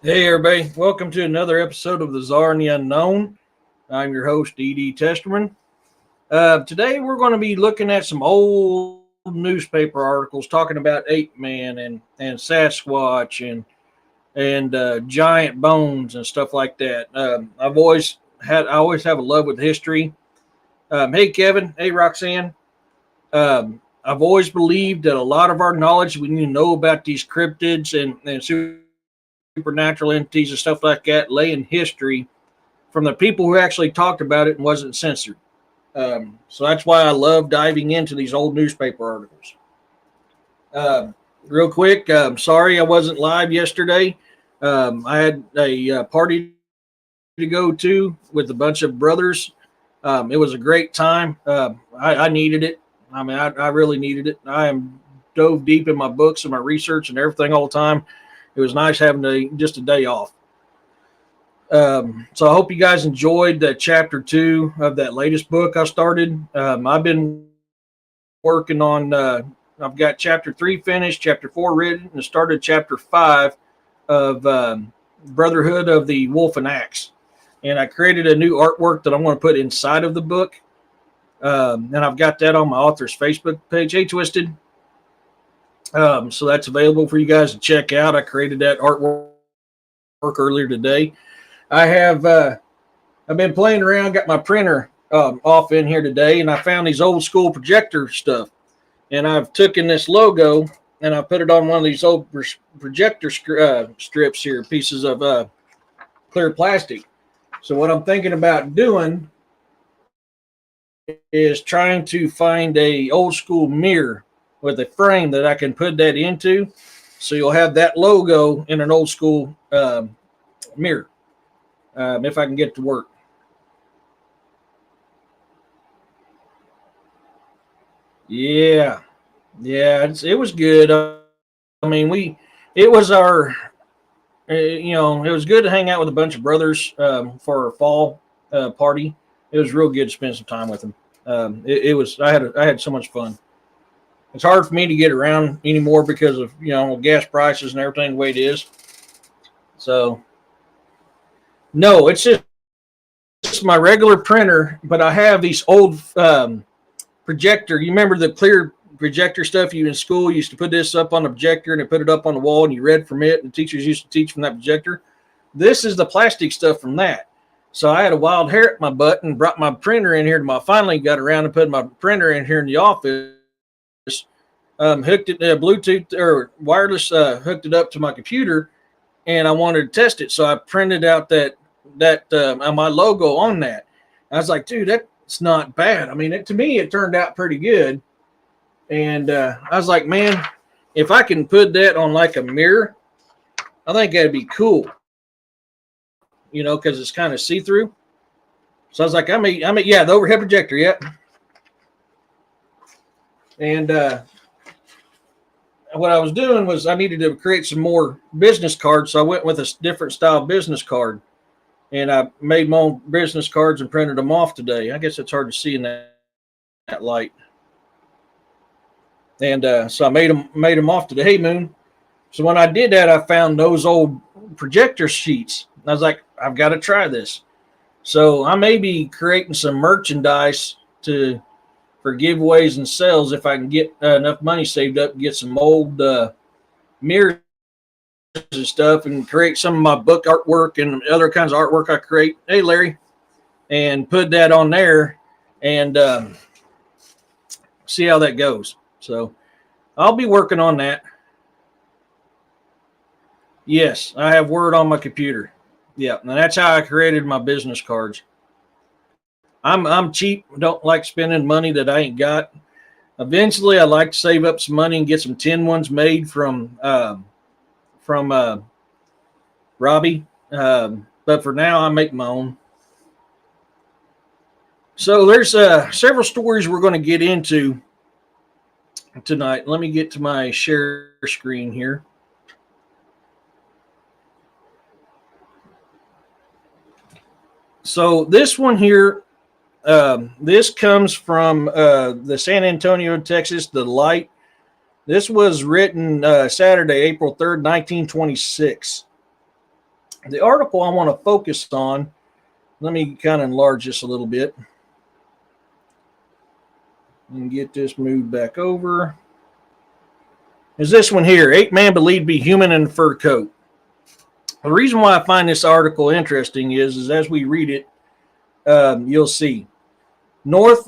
Hey, everybody. Welcome to another episode of The Czar and the Unknown. I'm your host, D.D. Testerman. Today, we're going to be looking at some old newspaper articles talking about Ape Man and Sasquatch and giant bones and stuff like that. I always have a love with history. Hey, Kevin. Hey, Roxanne. I've always believed that a lot of our knowledge we need to know about these cryptids and supernatural entities and stuff like that lay in history from the people who actually talked about it and wasn't censored. So that's why I love diving into these old newspaper articles. Real quick, sorry I wasn't live yesterday. I had a party to go to with a bunch of brothers. It was a great time. I needed it. I really needed it. I am dove deep in my books and my research and everything all the time. It was nice having just a day off. So I hope you guys enjoyed chapter 2 of that latest book I started. I've been working on, I've got chapter 3 finished, chapter 4 written, and started chapter 5 of Brotherhood of the Wolf and Axe. And I created a new artwork that I'm going to put inside of the book. And I've got that on my author's Facebook page. Hey, Twisted. So that's available for you guys to check out. I created that artwork earlier today. I've been playing around, got my printer off in here today, and I found these old school projector stuff. And I've taken this logo and I put it on one of these old projector strips here, pieces of clear plastic. So what I'm thinking about doing is trying to find a old school mirror with a frame that I can put that into. So you'll have that logo in an old school mirror if I can get it to work. Yeah. It was good. It was it was good to hang out with a bunch of brothers for our fall party. It was real good to spend some time with them. I had so much fun. It's hard for me to get around anymore because of, gas prices and everything the way it is. So, no, it's just my regular printer, but I have these old projector. You remember the clear projector stuff you in school used to put this up on the projector and put it up on the wall and you read from it, and teachers used to teach from that projector. This is the plastic stuff from that. So I had a wild hair at my butt and brought my printer in here. Finally got around and put my printer in here in the office. Hooked it Bluetooth or wireless, hooked it up to my computer, and I wanted to test it. So I printed out that my logo on that. I was like, dude, that's not bad. To me, it turned out pretty good. And I was like, man, if I can put that on like a mirror, I think that'd be cool. Because it's kind of see-through. So I was like, the overhead projector, yeah. And what I was doing was I needed to create some more business cards, so I went with a different style business card. And I made my own business cards and printed them off today. I guess it's hard to see in that light. And so I made them off today. Hey, Moon. So when I did that, I found those old projector sheets. I was like, I've got to try this. So I may be creating some merchandise for giveaways and sales if I can get enough money saved up and get some old mirrors and stuff and create some of my book artwork and other kinds of artwork I create. Hey, Larry. And put that on there and see how that goes. So I'll be working on that. Yes, I have Word on my computer. Yeah, and that's how I created my business cards. I'm cheap. Don't like spending money that I ain't got. Eventually, I like to save up some money and get some tin ones made from Robbie. But for now, I make my own. So there's several stories we're going to get into tonight. Let me get to my share screen here. So this one here, this comes from the San Antonio, Texas, The Light. This was written Saturday, April 3rd, 1926. The article I want to focus on, let me kind of enlarge this a little bit and get this moved back over, is this one here. Ape man believed to be human in a fur coat. The reason why I find this article interesting is as we read it, you'll see. North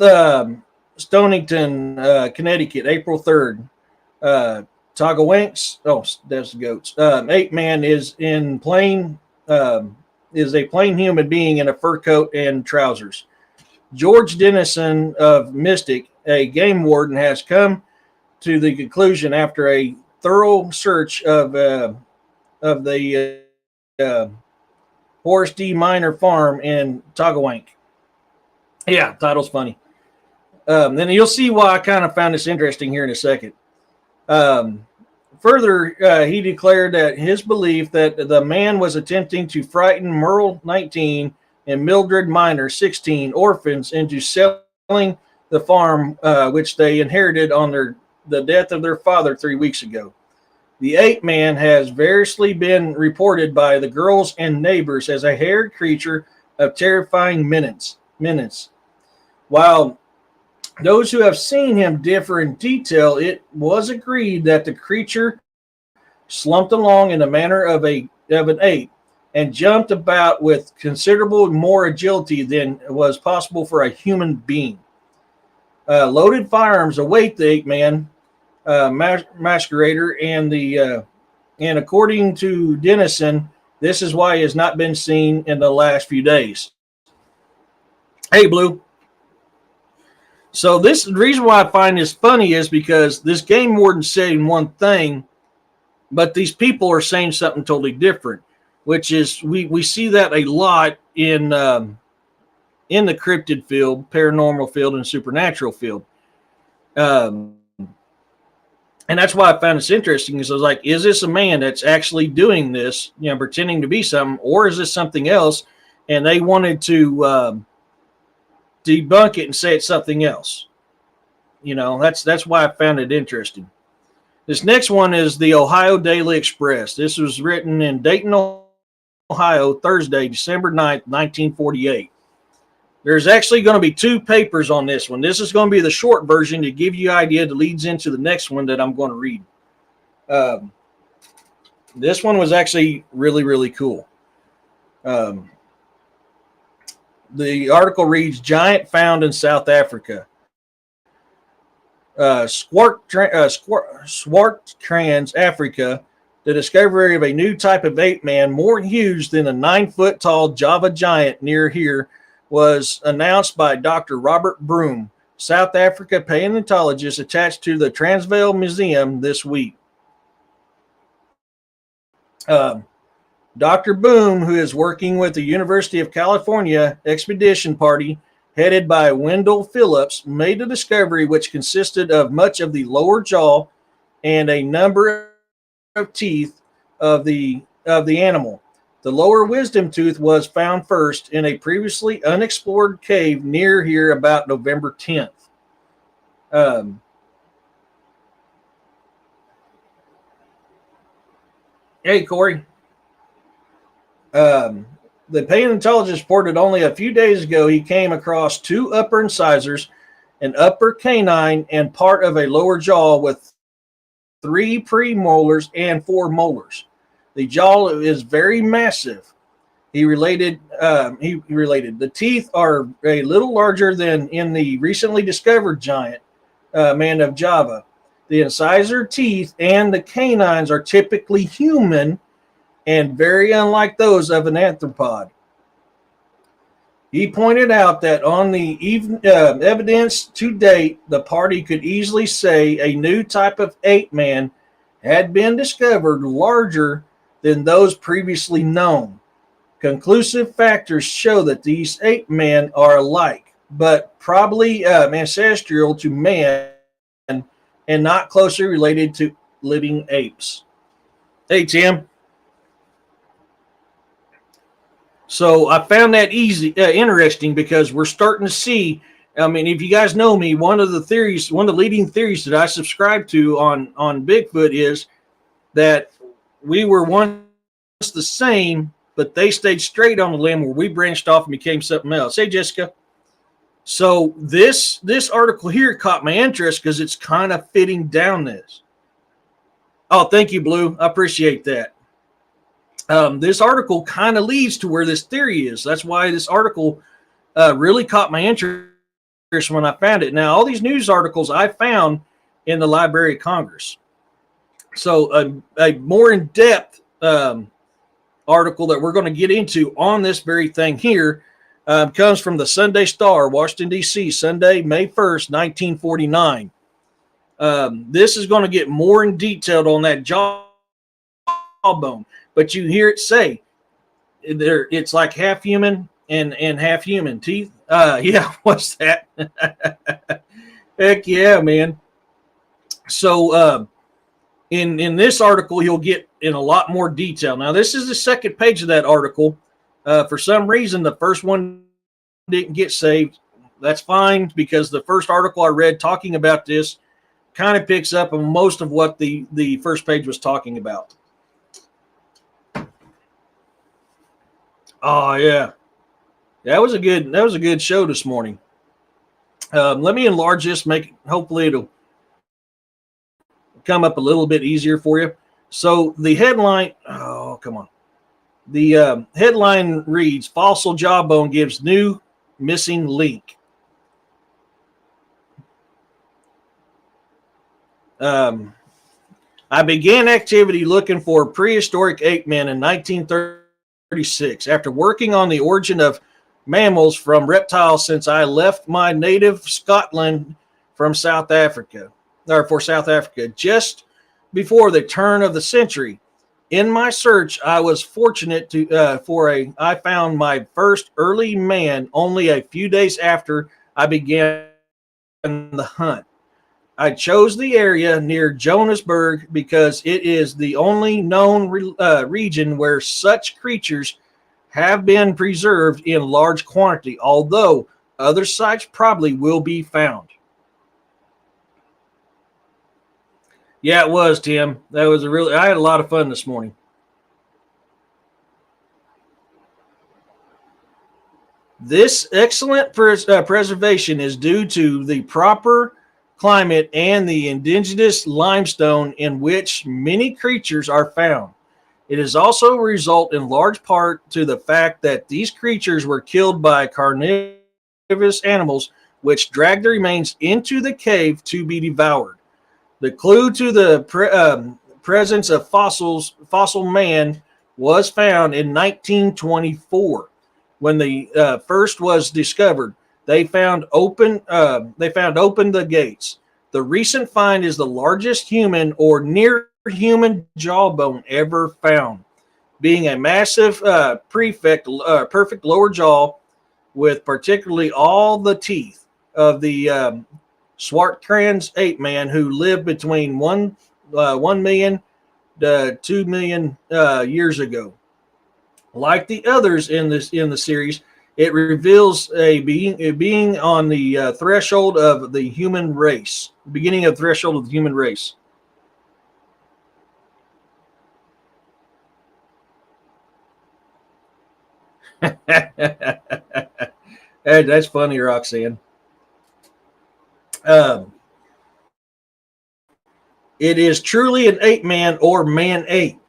Stonington, Connecticut, April 3rd. Tagawanks, oh, that's the goats. Ape man is a plain human being in a fur coat and trousers. George Dennison of Mystic, a game warden, has come to the conclusion after a thorough search of the Horace D. Minor farm in Tagawank. Yeah, title's funny. Then you'll see why I kind of found this interesting here in a second. Further, he declared that his belief that the man was attempting to frighten Merle, 19, and Mildred Minor, 16, orphans into selling the farm, which they inherited on the death of their father 3 weeks ago. The ape man has variously been reported by the girls and neighbors as a hairy creature of terrifying menace. While those who have seen him differ in detail, it was agreed that the creature slumped along in the manner of an ape and jumped about with considerable more agility than was possible for a human being. Loaded firearms await the ape man masquerader, and according to Dennison, this is why he has not been seen in the last few days. Hey, Blue. So the reason why I find this funny is because this game warden saying one thing, but these people are saying something totally different, which is we see that a lot in the cryptid field, paranormal field, and supernatural field. And that's why I found this interesting. Is I was like, is this a man that's actually doing this, pretending to be something, or is this something else? And they wanted to debunk it and say it's something else. That's why I found it interesting. This next one is the Ohio Daily Express. This was written in Dayton, Ohio, Thursday, December 9th, 1948. There's actually going to be 2 papers on this one. This is going to be the short version to give you an idea that leads into the next one that I'm going to read. This one was actually really, really cool. The article reads, Giant found in South Africa. Swartkrans, Africa, the discovery of a new type of ape man more huge than a 9-foot-tall Java giant near here was announced by Dr. Robert Broom, South Africa paleontologist attached to the Transvaal Museum this week. Dr. Boom, who is working with the University of California expedition party headed by Wendell Phillips, made the discovery, which consisted of much of the lower jaw and a number of teeth of the animal. The lower wisdom tooth was found first in a previously unexplored cave near here about November 10th. Hey, Corey. The paleontologist reported only a few days ago he came across 2 upper incisors, an upper canine, and part of a lower jaw with 3 premolars and 4 molars. The jaw is very massive. He related. The teeth are a little larger than in the recently discovered giant man of Java. The incisor teeth and the canines are typically human and very unlike those of an arthropod. He pointed out that on the evidence to date, the party could easily say a new type of ape man had been discovered larger than those previously known. Conclusive factors show that these ape men are alike, but probably ancestral to man and not closely related to living apes. Hey, Tim. So I found that interesting because we're starting to see. I mean, if you guys know me, one of the leading theories that I subscribe to on Bigfoot is that we were once the same, but they stayed straight on the limb where we branched off and became something else. Hey, Jessica. So this article here caught my interest because it's kind of fitting down this. Oh, thank you, Blue. I appreciate that. This article kind of leads to where this theory is. That's why this article really caught my interest when I found it. Now, all these news articles I found in the Library of Congress. So a more in-depth article that we're going to get into on this very thing here comes from the Sunday Star, Washington, D.C., Sunday, May 1st, 1949. This is going to get more in detail on that jawbone, but you hear it say it's like half human and half human teeth. Yeah, what's that? Heck yeah, man. So in this article, you'll get in a lot more detail. Now, this is the second page of that article. For some reason, the first one didn't get saved. That's fine, because the first article I read talking about this kind of picks up on most of what the first page was talking about. Oh yeah, that was a good show this morning. Let me enlarge this, hopefully it'll come up a little bit easier for you. So the headline, oh come on, the headline reads: Fossil jawbone gives new missing link. I began activity looking for prehistoric ape men in 1936 after working on the origin of mammals from reptiles since I left my native Scotland for South Africa just before the turn of the century. In my search, I was fortunate I found my first early man only a few days after I began the hunt. I chose the area near Johannesburg because it is the only known region where such creatures have been preserved in large quantity, although other sites probably will be found. Yeah, it was, Tim. I had a lot of fun this morning. This excellent preservation is due to the proper climate and the indigenous limestone in which many creatures are found. It is also a result in large part to the fact that these creatures were killed by carnivorous animals which dragged the remains into the cave to be devoured. The clue to the presence of fossil man was found in 1924 when the first was discovered. They found open the gates. The recent find is the largest human or near human jawbone ever found, being a massive perfect lower jaw with particularly all the teeth of the Swartkrans ape man who lived between 1 million to 2 million years ago. Like the others in the series, it reveals a being on the threshold of the human race, the beginning of the threshold of the human race. That's funny, Roxanne. It is truly an ape man or man ape.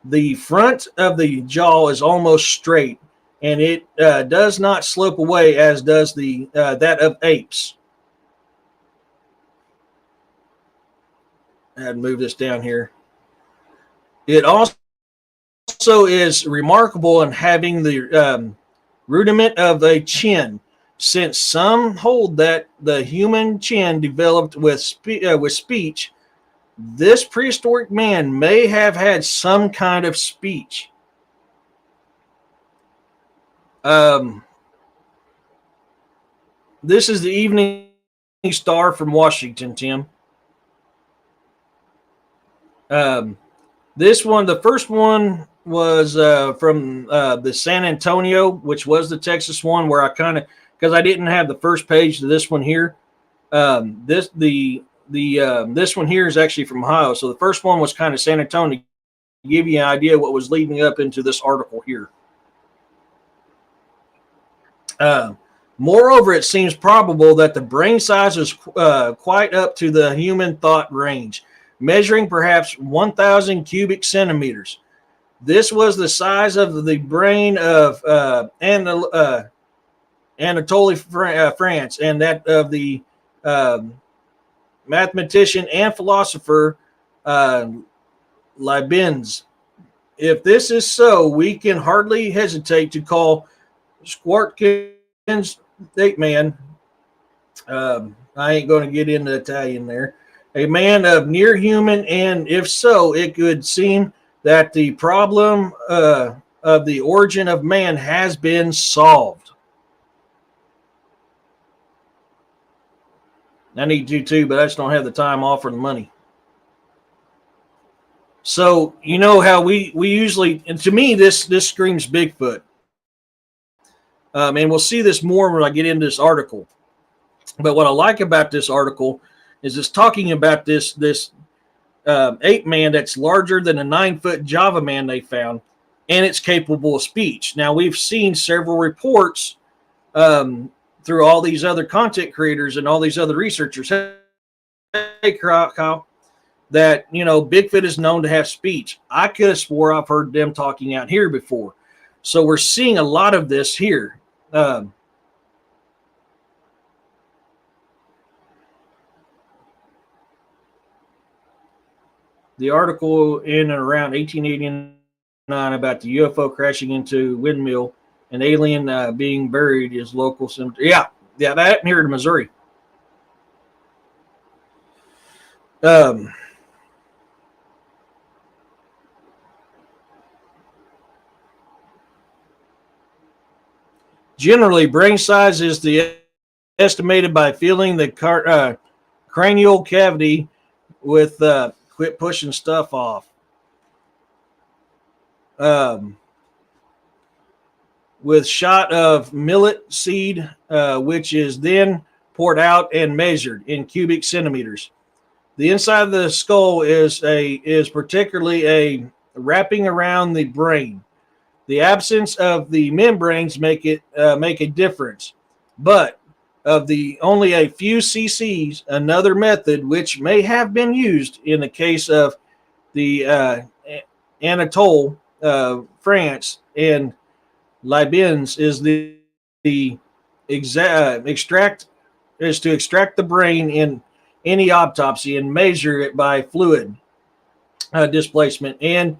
The front of the jaw is almost straight, and it does not slope away as does that of apes. I had to move this down here. It also is remarkable in having the rudiment of a chin, since some hold that the human chin developed with speech. This prehistoric man may have had some kind of speech. This is the Evening Star from Washington, Tim. This one, the first one was from the San Antonio, which was the Texas one, where I because I didn't have the first page to this one here. This one here is actually from Ohio. So the first one was kind of San Antonio, to give you an idea what was leading up into this article here. Uh, Moreover, it seems probable that the brain size is quite up to the human thought range, measuring perhaps 1,000 cubic centimeters. This was the size of the brain of Anatole France, and that of the um mathematician and philosopher uh, Leibniz. If this is so, we can hardly hesitate to call Schwarzkopf's ape man. I ain't going to get into Italian there. A man of near human, and if so, it could seem that the problem of the origin of man has been solved. I need to too, but I just don't have the time off or the money. So you know how we usually, and to me this screams Bigfoot, and we'll see this more when I get into this article. But what I like about this article is it's talking about this ape man that's larger than a 9-foot Java man they found, and it's capable of speech. Now we've seen several reports through all these other content creators and all these other researchers. Hey, Kyle, that Bigfoot is known to have speech. I could have swore I've heard them talking out here before. So we're seeing a lot of this here. The article in and around 1889 about the UFO crashing into windmill and alien being buried is local cemetery. Yeah, that happened here in Missouri. Generally, brain size is estimated by filling the cranial cavity with quit pushing stuff off. With shot of millet seed, which is then poured out and measured in cubic centimeters. The inside of the skull is particularly a wrapping around the brain. The absence of the membranes make a difference, but of the only a few cc's, another method which may have been used in the case of the Anatole, France, and Leibniz is the extract the brain in any autopsy and measure it by fluid displacement. And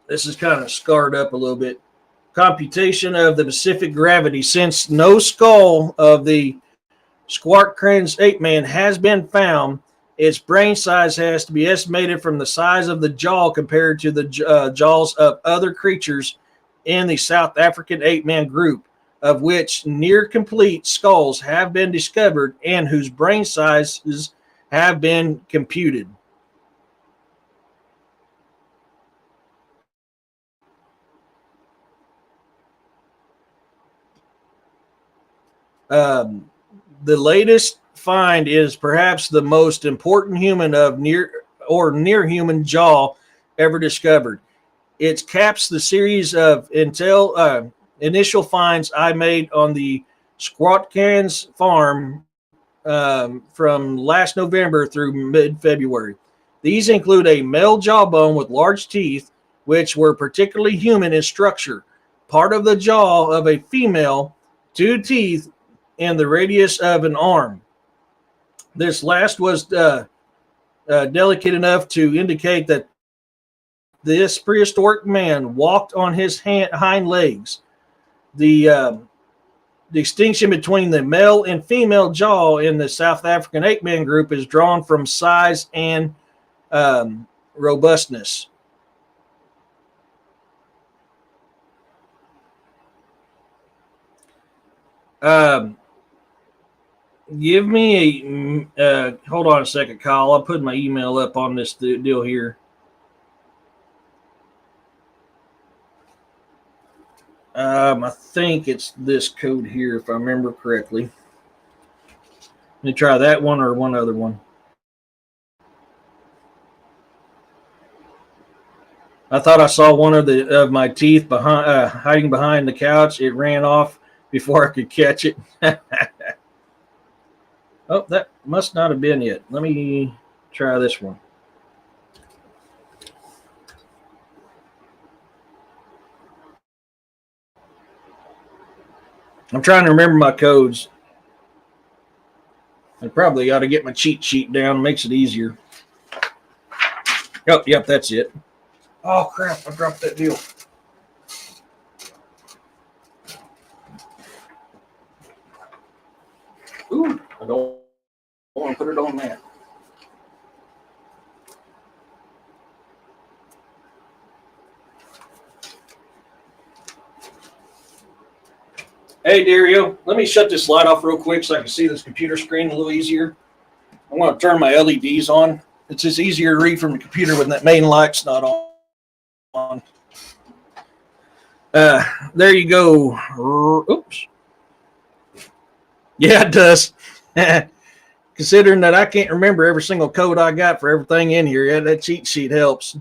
this is kind of scarred up a little bit. Computation of the specific gravity, since no skull of the Schwarzkopf's ape man has been found. Its brain size has to be estimated from the size of the jaw compared to the jaws of other creatures in the South African ape man group, of which near complete skulls have been discovered and whose brain sizes have been computed. The latest find is perhaps the most important human of near human jaw ever discovered. It caps the series of initial finds I made on the Schwarzkopf's farm from last November through mid-February. These include a male jawbone with large teeth, which were particularly human in structure, part of the jaw of a female, 2 teeth, and the radius of an arm. This last was delicate enough to indicate that this prehistoric man walked on his hind legs. The distinction between the male and female jaw in the South African ape man group is drawn from size and robustness. Give me a hold on a second, Kyle. I'll put my email up on this deal here. I think it's this code here, if I remember correctly. Let me try that one or one other one. I thought I saw one of my teeth hiding behind the couch. It ran off before I could catch it. Oh, that must not have been it. Let me try this one. I'm trying to remember my codes. I probably ought to get my cheat sheet down. It makes it easier. Oh, yep, that's it. Oh, crap. I dropped that deal. Ooh, I don't want to put it on that. Hey, Dario, let me shut this light off real quick so I can see this computer screen a little easier. I want to turn my LEDs on. It's just easier to read from the computer when that main light's not on. There you go. Oops. Yeah, it does. Considering that I can't remember every single code I got for everything in here, yeah, that cheat sheet helps.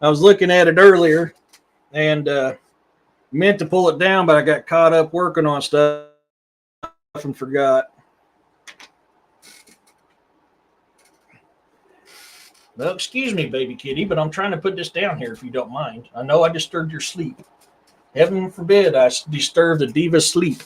I was looking at it earlier and meant to pull it down, but I got caught up working on stuff and forgot. Well, excuse me, baby kitty, but I'm trying to put this down here if you don't mind. I know I disturbed your sleep. Heaven forbid I disturb the diva's sleep.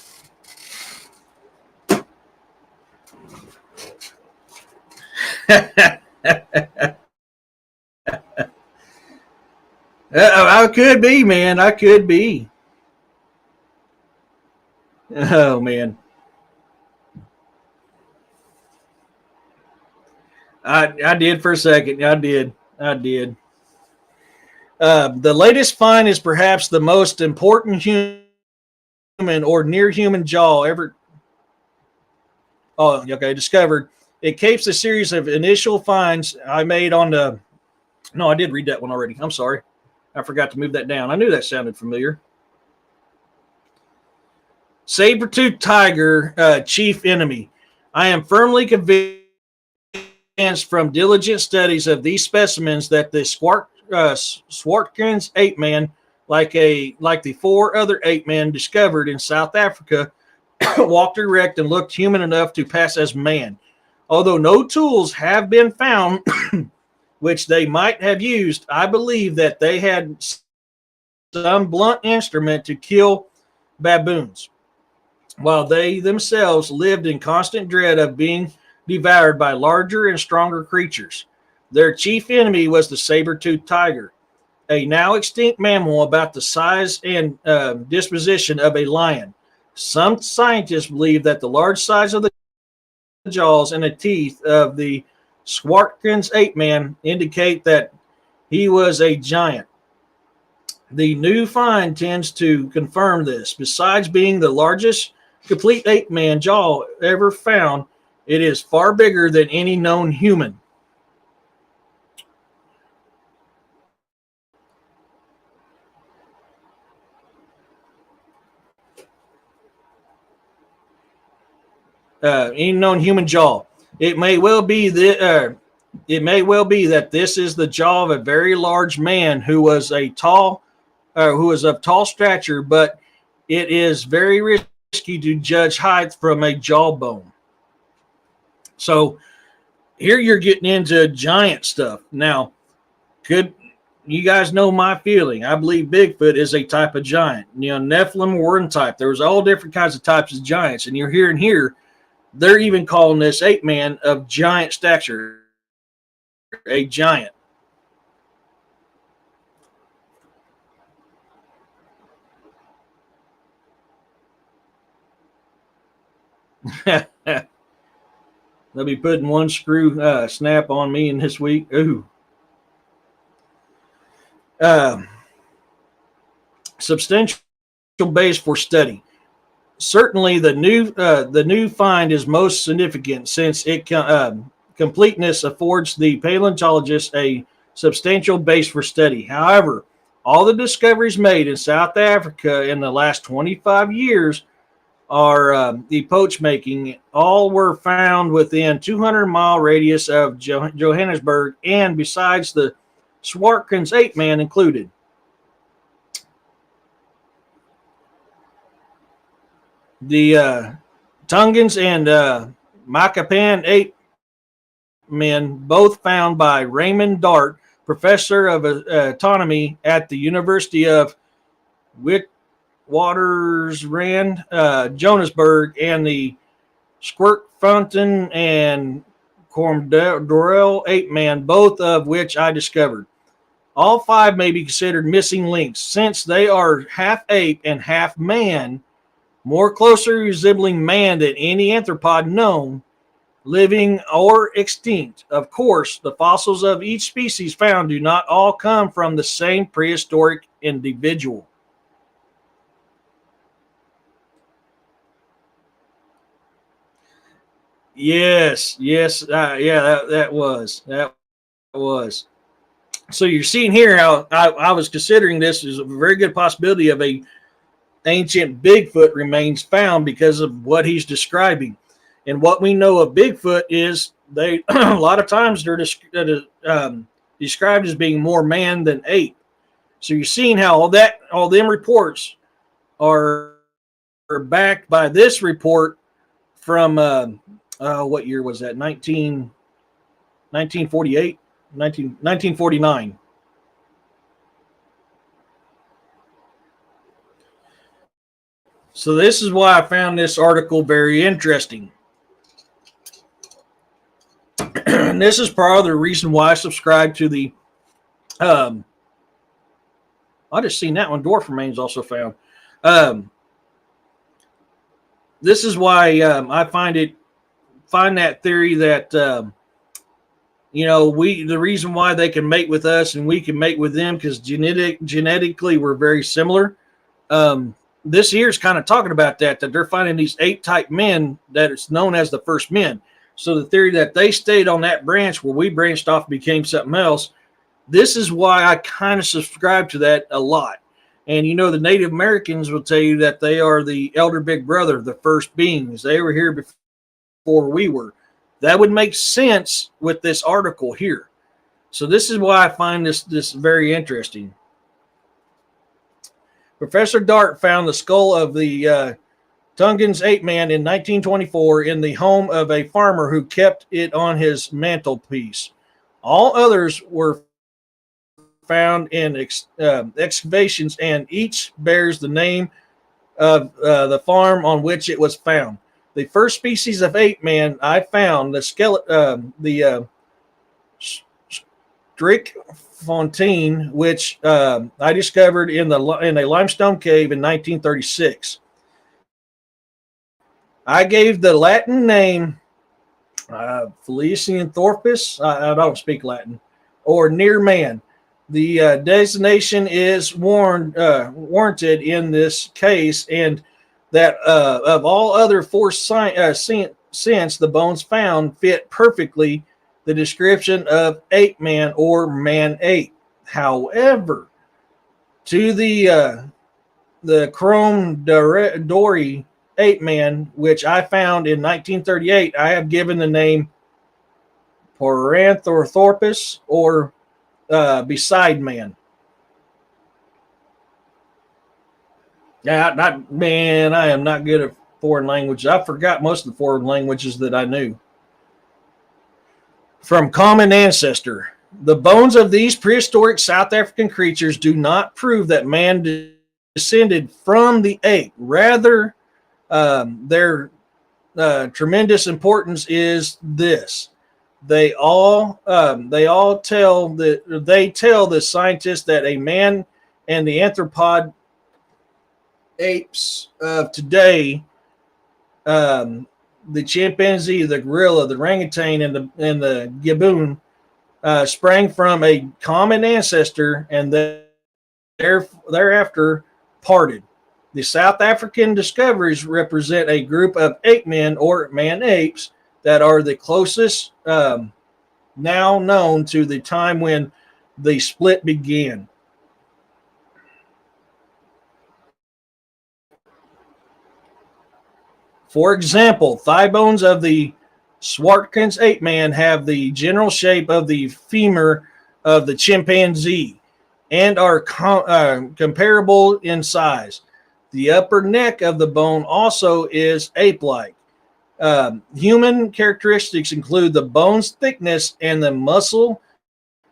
I could be, man. I could be. Oh, man. I did for a second. I did. The latest find is perhaps the most important human or near human jaw ever. Oh, okay. Discovered. It capes a series of initial finds I made on the. No, I did read that one already. I'm sorry. I forgot to move that down. I knew that sounded familiar. Saber-toothed tiger, chief enemy. I am firmly convinced from diligent studies of these specimens that the Swartkrans ape man, like the four other ape men discovered in South Africa, walked erect and looked human enough to pass as man. Although no tools have been found which they might have used, I believe that they had some blunt instrument to kill baboons, while they themselves lived in constant dread of being devoured by larger and stronger creatures. Their chief enemy was the saber-toothed tiger, a now extinct mammal about the size and disposition of a lion. Some scientists believe that the large size of the jaws and the teeth of the Swartkrans ape man indicate that he was a giant. The new find tends to confirm this. Besides being the largest complete ape man jaw ever found, it is far bigger than any known human. Any known human jaw. It may well be that this is the jaw of a very large man who was of tall stature, but it is very risky to judge height from a jawbone. So here you're getting into giant stuff. Now, you guys know my feeling. I believe Bigfoot is a type of giant. Nephilim were one type. There was all different kinds of types of giants, and you're hearing here, they're even calling this ape man of giant stature a giant. They'll be putting one screw snap on me in this week. Ooh. Substantial base for study. Certainly, the new find is most significant since it completeness affords the paleontologist a substantial base for study. However, all the discoveries made in South Africa in the last 25 years are the poach making. All were found within 200-mile radius of Johannesburg, and besides the Swartken's ape man included the Tungans and Makapan ape men, both found by Raymond Dart, professor of autonomy at the University of Witwatersrand, Johannesburg, and the Squirtfontein and Cormdorel ape man, both of which I discovered. All five may be considered missing links since they are half ape and half man, more closely resembling man than any anthropod known, living or extinct. Of course, the fossils of each species found do not all come from the same prehistoric individual. Yes, that was. So you're seeing here how I was considering this as a very good possibility of a ancient Bigfoot remains found because of what he's describing. And what we know of Bigfoot is they a lot of times they're described as being more man than ape. So you're seeing how all them reports are backed by this report from what year was that? 1948, 1949. So this is why I found this article very interesting. And this is part of the reason why I subscribe to the I just seen that one. Dwarf remains also found. This is why I find that theory that the reason why they can mate with us and we can mate with them because genetically we're very similar. This year's kind of talking about that they're finding these ape-type men that it's known as the first men. So the theory that they stayed on that branch where we branched off and became something else, this is why I kind of subscribe to that a lot. And, the Native Americans will tell you that they are the elder big brother, the first beings. They were here before we were. That would make sense with this article here. So this is why I find this very interesting. Professor Dart found the skull of the Tungans ape man in 1924 in the home of a farmer who kept it on his mantelpiece. All others were found in excavations, and each bears the name of the farm on which it was found. The first species of ape man I found, the Squirtfontein, which I discovered in a limestone cave in 1936. I gave the Latin name Felicianthropus. I don't speak Latin, or near man. The designation is warranted in this case, and that of all other four since the bones found fit perfectly the description of ape man or man ape. However, to the Chrome Dory ape man, which I found in 1938, I have given the name Paranthropus or beside man. Yeah, I am not good at foreign languages. I forgot most of the foreign languages that I knew. From common ancestor. The bones of these prehistoric South African creatures do not prove that man descended from the ape. Rather, their tremendous importance is this: they tell the scientists that a man and the anthropod apes of today, the chimpanzee, the gorilla, the orangutan, and the gibbon, sprang from a common ancestor, and thereafter parted. The South African discoveries represent a group of ape men or man apes that are the closest now known to the time when the split began. For example, thigh bones of the Swartken's ape man have the general shape of the femur of the chimpanzee and are comparable in size. The upper neck of the bone also is ape-like. Human characteristics include the bone's thickness and the muscle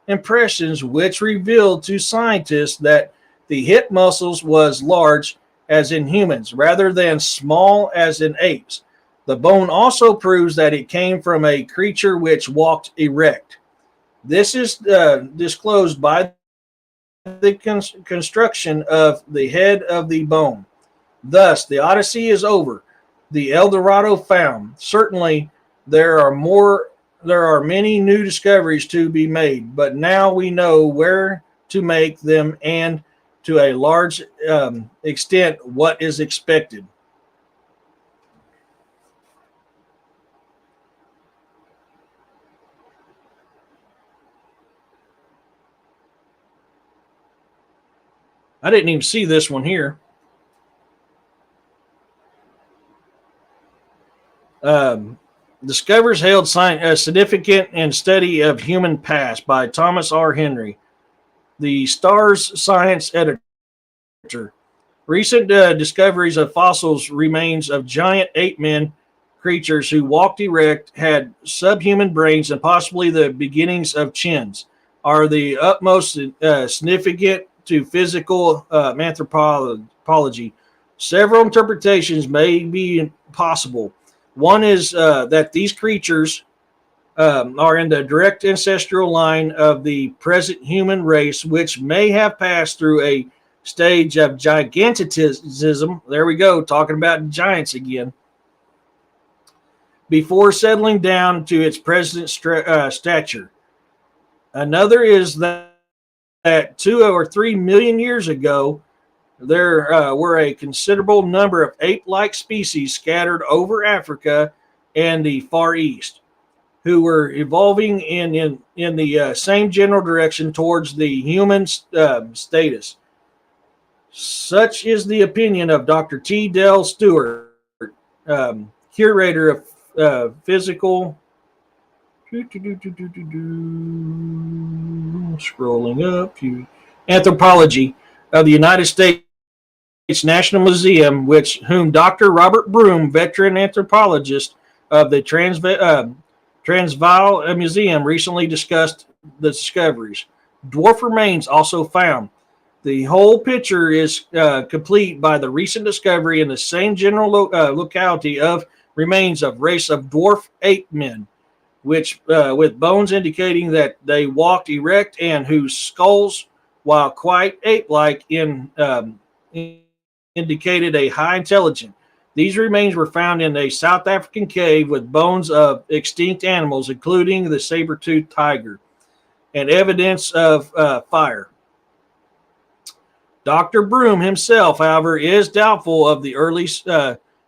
impressions, which revealed to scientists that the hip muscles was large as in humans rather than small as in apes. The bone also proves that it came from a creature which walked erect. This is disclosed by the construction of the head of the bone. Thus, the Odyssey is over. The El Dorado found. Certainly, there are many new discoveries to be made, but now we know where to make them and to a large extent what is expected. I didn't even see this one here. Discovers held significant and study of human past by Thomas R. Henry, the Star's science editor. Recent discoveries of fossils remains of giant ape-men creatures who walked erect, had subhuman brains, and possibly the beginnings of chins are the utmost significant to physical anthropology. Several interpretations may be possible. One is that these creatures are in the direct ancestral line of the present human race, which may have passed through a stage of gigantism. There we go, talking about giants again. Before settling down to its present stature. Another is that 2 or 3 million years ago, there were a considerable number of ape-like species scattered over Africa and the Far East, who were evolving in the same general direction towards the human status. Such is the opinion of Dr. T. Dell Stewart, curator of physical. Scrolling up, anthropology of the United States National Museum, whom Dr. Robert Broom, veteran anthropologist of the Transvaal Museum, recently discussed the discoveries. Dwarf remains also found. The whole picture is complete by the recent discovery in the same general locality of remains of race of dwarf ape men, which with bones indicating that they walked erect and whose skulls, while quite ape-like, indicated a high intelligence. These remains were found in a South African cave with bones of extinct animals, including the saber-toothed tiger, and evidence of fire. Dr. Broom himself, however, is doubtful of the early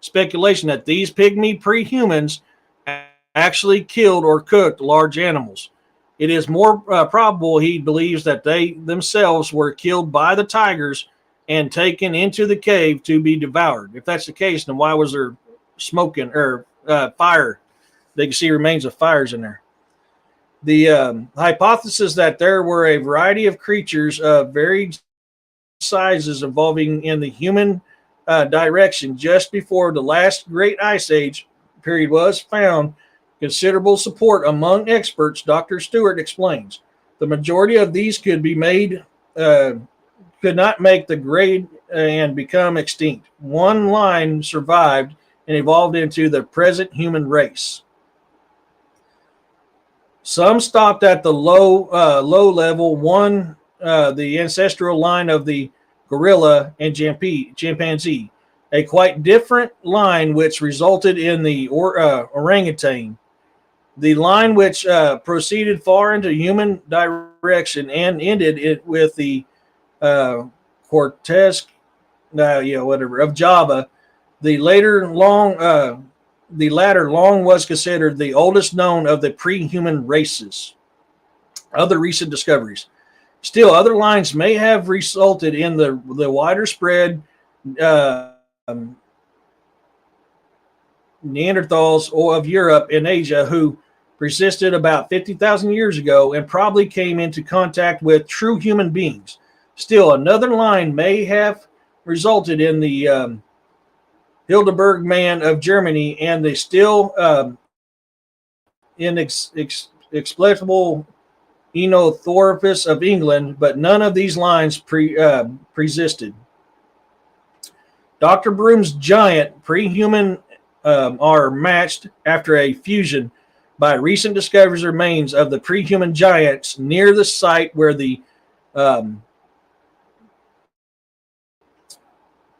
speculation that these pygmy pre-humans actually killed or cooked large animals. It is more probable, he believes, that they themselves were killed by the tigers and taken into the cave to be devoured. If that's the case, then why was there smoking or fire? They can see remains of fires in there. The hypothesis that there were a variety of creatures of varied sizes evolving in the human direction just before the last great ice age period was found considerable support among experts. Dr. Stewart explains the majority of these could not make the grade and become extinct. One line survived and evolved into the present human race. Some stopped at the low level one, the ancestral line of the gorilla and chimpanzee, a quite different line which resulted in the orangutan. The line which proceeded far into human direction and ended it with the Cortez, of Java. The latter long was considered the oldest known of the pre-human races. Other recent discoveries. Still, other lines may have resulted in the wider spread Neanderthals of Europe and Asia, who persisted about 50,000 years ago and probably came into contact with true human beings. Still, another line may have resulted in the Hildeberg man of Germany and the still inexplicable Enothoropus of England, but none of these lines persisted. Dr. Broom's giant pre-human are matched after a fusion by recent discoveries remains of the pre-human giants near the site where the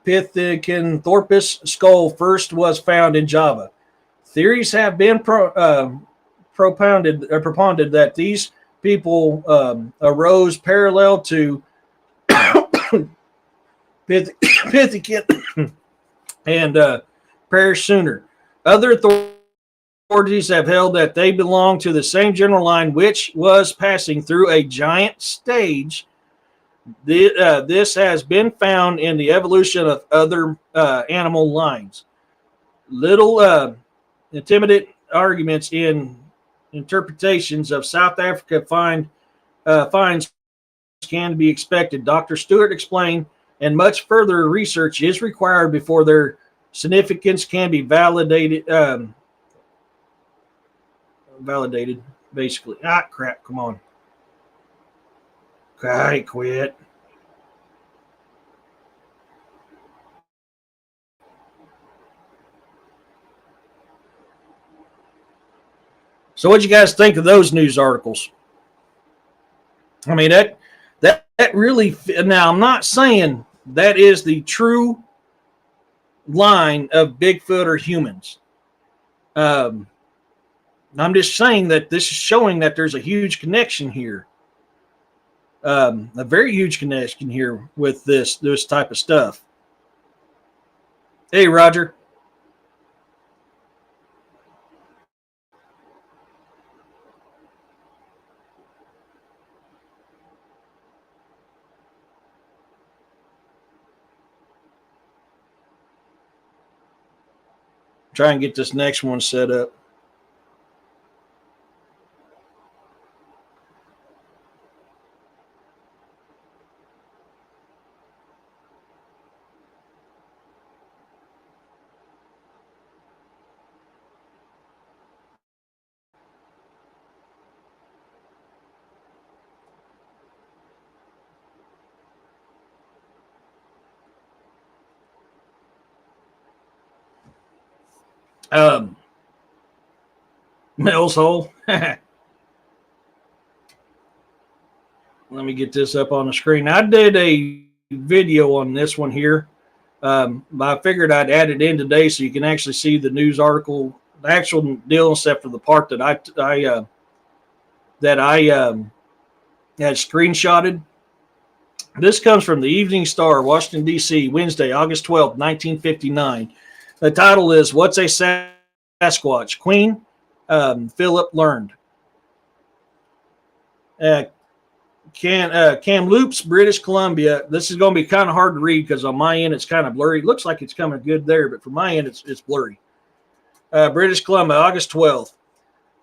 Pithecanthropus skull first was found in Java. Theories have been propounded that these people arose parallel to Pithecanthropus and perished sooner. Other authorities have held that they belong to the same general line which was passing through a giant stage. This has been found in the evolution of other animal lines. Little intimidating arguments in interpretations of South Africa finds can be expected. Dr. Stewart explained, and much further research is required before their significance can be validated. Validated, basically. Crap! Come on. Okay, quit. So, what you guys think of those news articles? I mean, that really. Now, I'm not saying that is the true line of Bigfoot or humans. I'm just saying that this is showing that there's a huge connection here. A very huge connection here with this type of stuff. Hey, Roger. Try and get this next one set up. Mel's hole. Let me get this up on the screen. I did a video on this one here. But I figured I'd add it in today so you can actually see the news article, the actual deal, except for the part that I had screenshotted. This comes from the Evening Star, Washington, D.C., Wednesday, August 12th, 1959. The title is, What's a Sasquatch? Queen Philip learned. Kamloops, British Columbia. This is going to be kind of hard to read because on my end it's kind of blurry. It looks like it's coming good there, but from my end it's blurry. British Columbia, August 12th.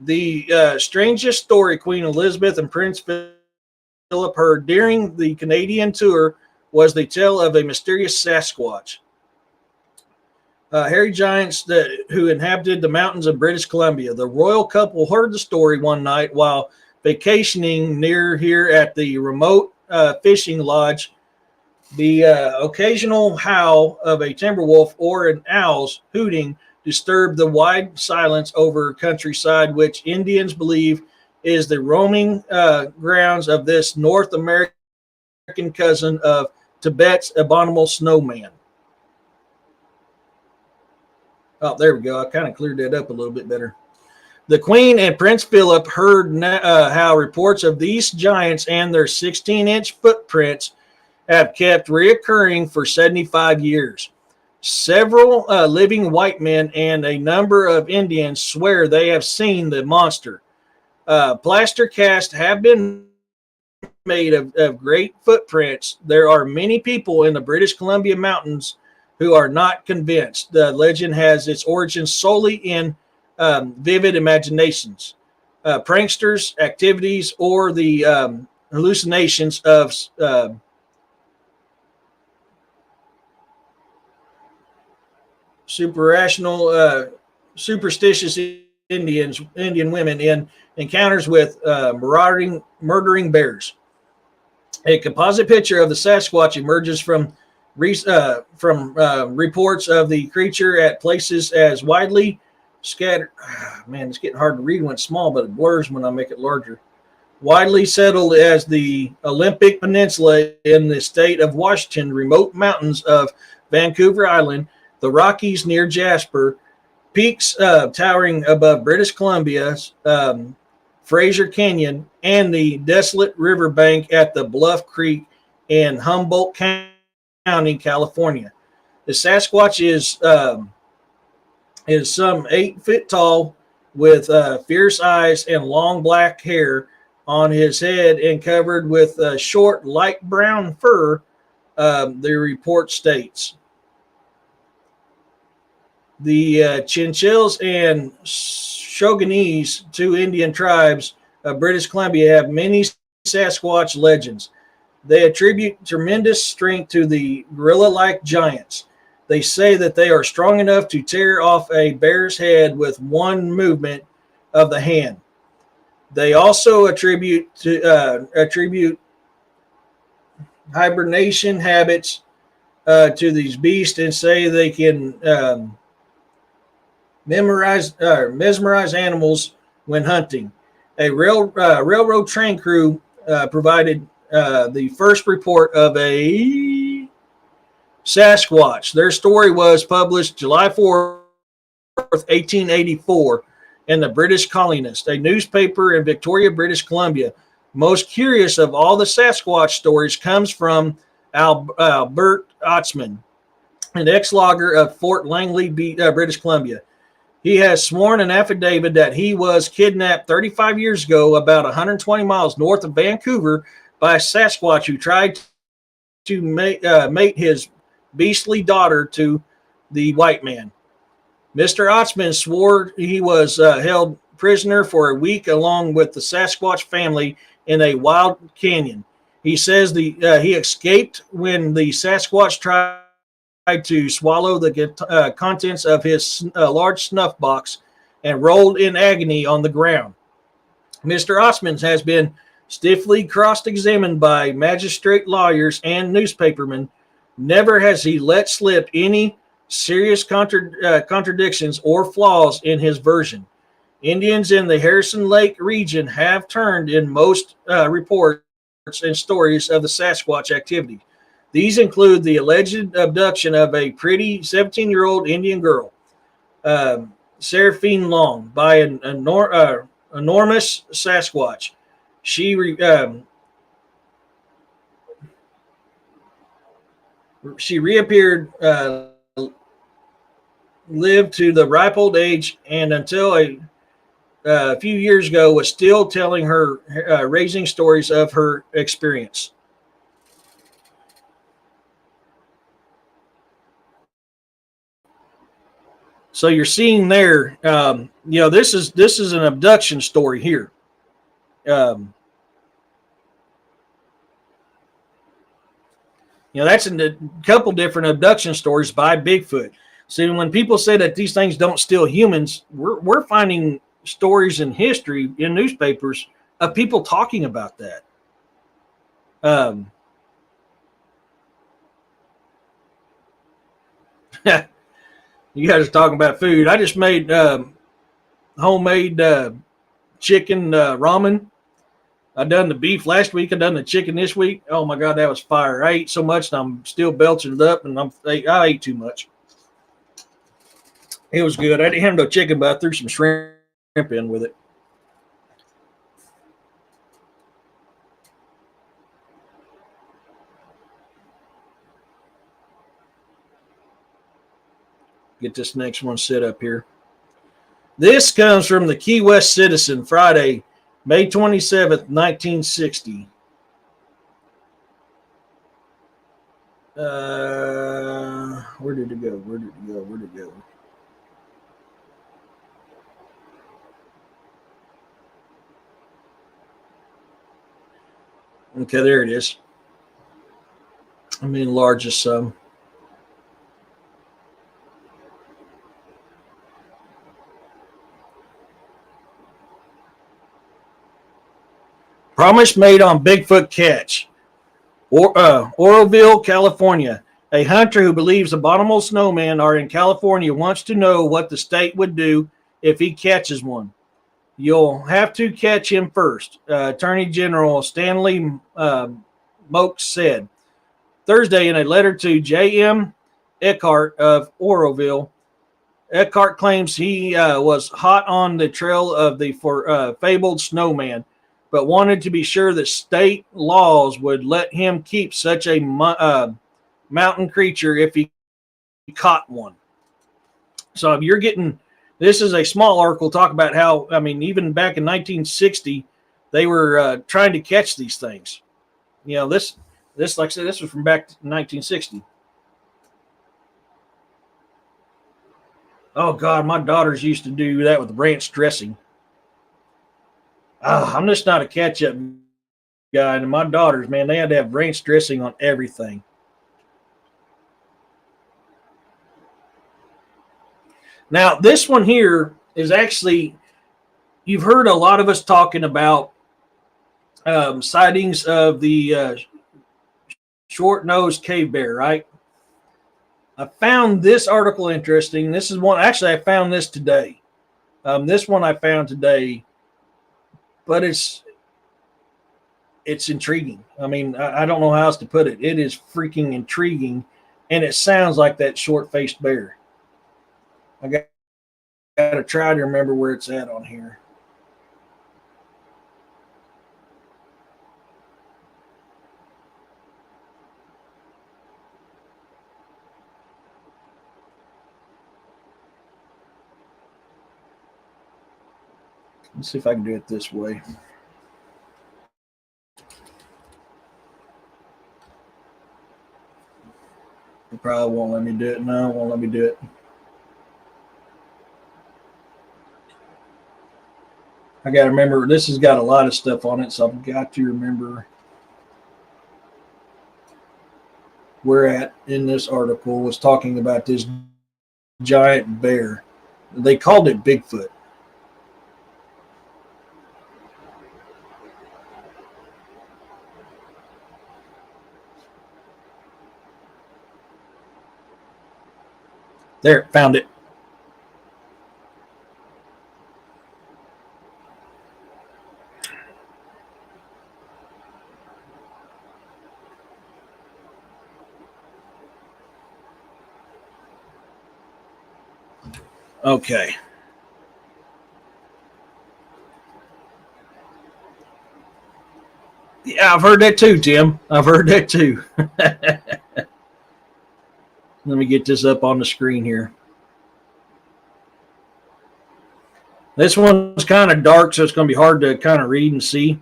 The strangest story Queen Elizabeth and Prince Philip heard during the Canadian tour was the tale of a mysterious Sasquatch. Hairy giants who inhabited the mountains of British Columbia. The royal couple heard the story one night while vacationing near here at the remote fishing lodge. The occasional howl of a timber wolf or an owl's hooting disturbed the wide silence over countryside, which Indians believe is the roaming grounds of this North American cousin of Tibet's abominable snowman. Oh, there we go. I kind of cleared that up a little bit better. The Queen and Prince Philip heard how reports of these giants and their 16-inch footprints have kept reoccurring for 75 years. Several living white men and a number of Indians swear they have seen the monster. Plaster casts have been made of great footprints. There are many people in the British Columbia mountains who are not convinced. The legend has its origins solely in vivid imaginations. pranksters' activities or the hallucinations of superstitious Indian women in encounters with murdering bears. A composite picture of the Sasquatch emerges from reports of the creature at places as widely scattered. Man, it's getting hard to read when it's small, but it blurs when I make it larger. Widely settled as the Olympic Peninsula in the state of Washington, remote mountains of Vancouver Island, the Rockies near Jasper, peaks towering above British Columbia, Fraser Canyon, and the desolate riverbank at the Bluff Creek in Humboldt County, California. The Sasquatch is some 8 feet tall, with fierce eyes and long black hair on his head, and covered with short light brown fur. The report states. The Chinchills and Shoshones, 2 Indian tribes of British Columbia, have many Sasquatch legends. They attribute tremendous strength to the gorilla-like giants. They say that they are strong enough to tear off a bear's head with one movement of the hand. They also attribute hibernation habits to these beasts, and say they can mesmerize animals when hunting. A railroad train crew provided the first report of a Sasquatch. Their story was published July 4th, 1884, in the British Colonist, a newspaper in Victoria, British Columbia. Most curious of all the Sasquatch stories comes from Albert Otzman, an ex-logger of Fort Langley, British Columbia. He has sworn an affidavit that he was kidnapped 35 years ago, about 120 miles north of Vancouver, by a Sasquatch who tried to mate his beastly daughter to the white man. Mr. Otzman swore he was held prisoner for a week along with the Sasquatch family in a wild canyon. He says he escaped when the Sasquatch tried to swallow the contents of his large snuff box and rolled in agony on the ground. Mr. Otzman has been stiffly cross-examined by magistrate, lawyers, and newspapermen. Never has he let slip any serious contradictions or flaws in his version. Indians in the Harrison Lake region have turned in most reports and stories of the Sasquatch activity. These include the alleged abduction of a pretty 17-year-old Indian girl, Seraphine Long, by an enormous Sasquatch. She reappeared, lived to the ripe old age, and until a few years ago was still telling her raising stories of her experience. So you're seeing there, this is an abduction story here. That's a couple different abduction stories by Bigfoot. So when people say that these things don't steal humans, we're finding stories in history in newspapers of people talking about that. You guys are talking about food. I just made homemade chicken ramen. I done the beef last week. I done the chicken this week. Oh my God, that was fire! I ate so much, and I'm still belching it up, and I ate too much. It was good. I didn't have no chicken, but I threw some shrimp in with it. Get this next one set up here. This comes from the Key West Citizen, Friday, May 27th, 1960. Where did it go? Where did it go? Where did it go? Okay, there it is. Let me enlarge this some. Promise made on Bigfoot catch. Oroville, California. A hunter who believes abominable snowmen are in California wants to know what the state would do if he catches one. You'll have to catch him first, Attorney General Stanley Moak said Thursday in a letter to J.M. Eckhart of Oroville. Eckhart claims he was hot on the trail of the fabled snowman, but wanted to be sure that state laws would let him keep such a mountain creature if he caught one. So if you're getting, this is a small article talk about how, I mean, even back in 1960, they were trying to catch these things. You know, this, like I said, this was from back in 1960. Oh God, my daughters used to do that with ranch dressing. I'm just not a ketchup guy, and my daughters, man, they had to have ranch dressing on everything. Now, this one here is actually, you've heard a lot of us talking about sightings of the short-nosed cave bear, right? I found this article interesting. This is one, actually, I found this today. This one I found today, but it's intriguing. I mean, I don't know how else to put it. It is freaking intriguing, and it sounds like that short-faced bear. I got to try to remember where it's at on here. Let's see if I can do it this way. It probably won't let me do it. No, it won't let me do it. I got to remember, this has got a lot of stuff on it, so I've got to remember where at in this article was talking about this giant bear. They called it Bigfoot. There, found it. Okay. Yeah, I've heard that too, Tim. I've heard that too. Let me get this up on the screen here. This one's kind of dark, so it's going to be hard to kind of read and see.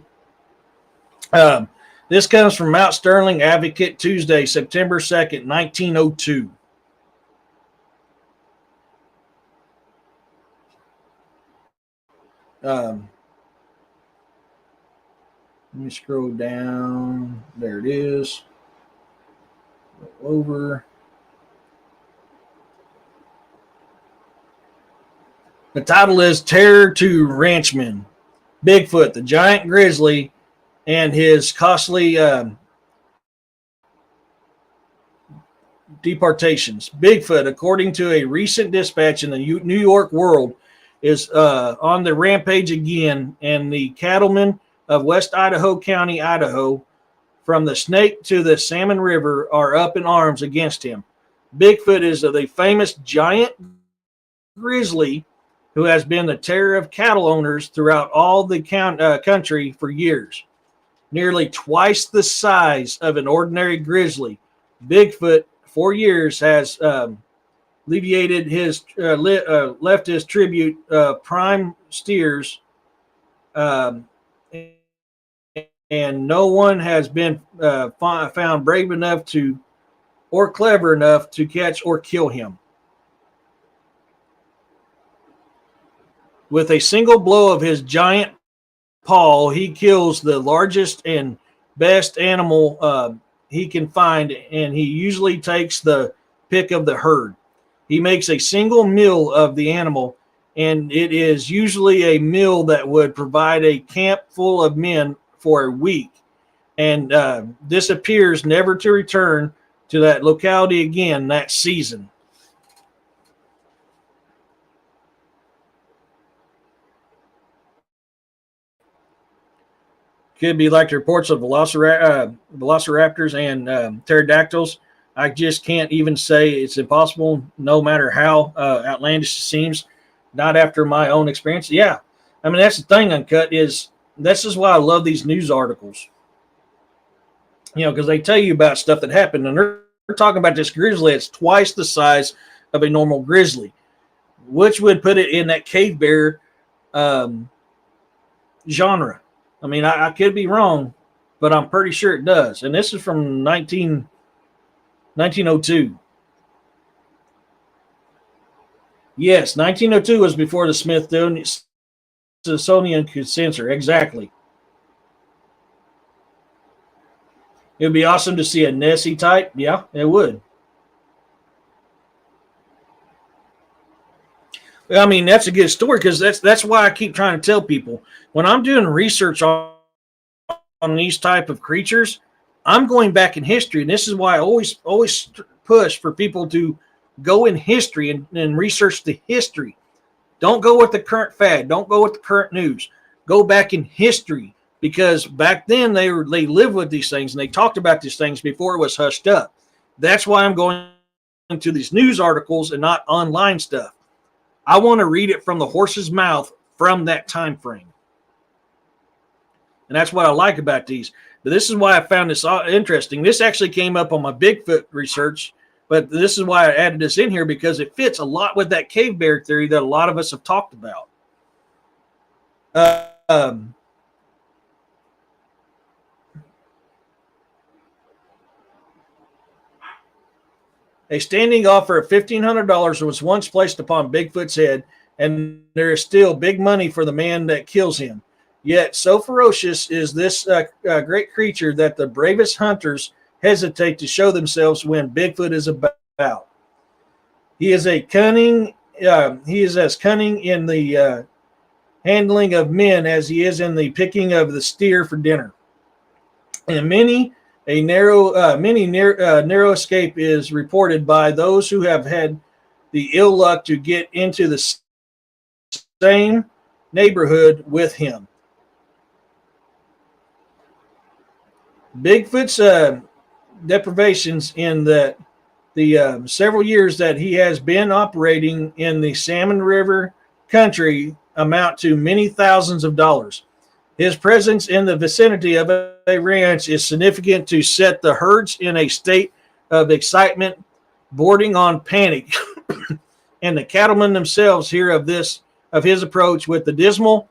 This comes from Mount Sterling Advocate, Tuesday, September 2nd, 1902. Let me scroll down. There it is. Go over. The title is Terror to Ranchmen. Bigfoot, the giant grizzly, and his costly deportations. Bigfoot, according to a recent dispatch in the New York World, is on the rampage again, and the cattlemen of West Idaho County, Idaho, from the Snake to the Salmon River, are up in arms against him. Bigfoot is the famous giant grizzly who has been the terror of cattle owners throughout all the country for years. Nearly twice the size of an ordinary grizzly, Bigfoot for years has alleviated his left his tribute prime steers, and no one has been found brave enough to or clever enough to catch or kill him. With a single blow of his giant paw, he kills the largest and best animal he can find, and he usually takes the pick of the herd. He makes a single meal of the animal, and it is usually a meal that would provide a camp full of men for a week, and disappears never to return to that locality again that season. Could be like the reports of velociraptors and pterodactyls. I just can't even say it's impossible, no matter how outlandish it seems. Not after my own experience. Yeah, I mean that's the thing. Uncut is this is why I love these news articles. You know, because they tell you about stuff that happened, and they're talking about this grizzly that's twice the size of a normal grizzly, which would put it in that cave bear genre. I mean, I could be wrong, but I'm pretty sure it does. And this is from 1902. Yes, 1902 was before the Smithsonian could censor. Exactly. It would be awesome to see a Nessie type. Yeah, it would. I mean, that's a good story because that's why I keep trying to tell people when I'm doing research on these type of creatures, I'm going back in history, and this is why I always push for people to go in history and research the history. Don't go with the current fad. Don't go with the current news. Go back in history because back then they lived with these things and they talked about these things before it was hushed up. That's why I'm going to these news articles and not online stuff. I want to read it from the horse's mouth from that time frame. And that's what I like about these. But this is why I found this interesting. This actually came up on my Bigfoot research, but this is why I added this in here because it fits a lot with that cave bear theory that a lot of us have talked about. A standing offer of $1,500 was once placed upon Bigfoot's head, and there is still big money for the man that kills him. Yet so ferocious is this great creature that the bravest hunters hesitate to show themselves when Bigfoot is about. He is as cunning in the handling of men as he is in the picking of the steer for dinner. And many narrow escape is reported by those who have had the ill luck to get into the same neighborhood with him. Bigfoot's deprivations in the several years that he has been operating in the Salmon River country amount to many thousands of dollars. His presence in the vicinity of a ranch is significant to set the herds in a state of excitement, bordering on panic. And the cattlemen themselves hear of his approach with the dismal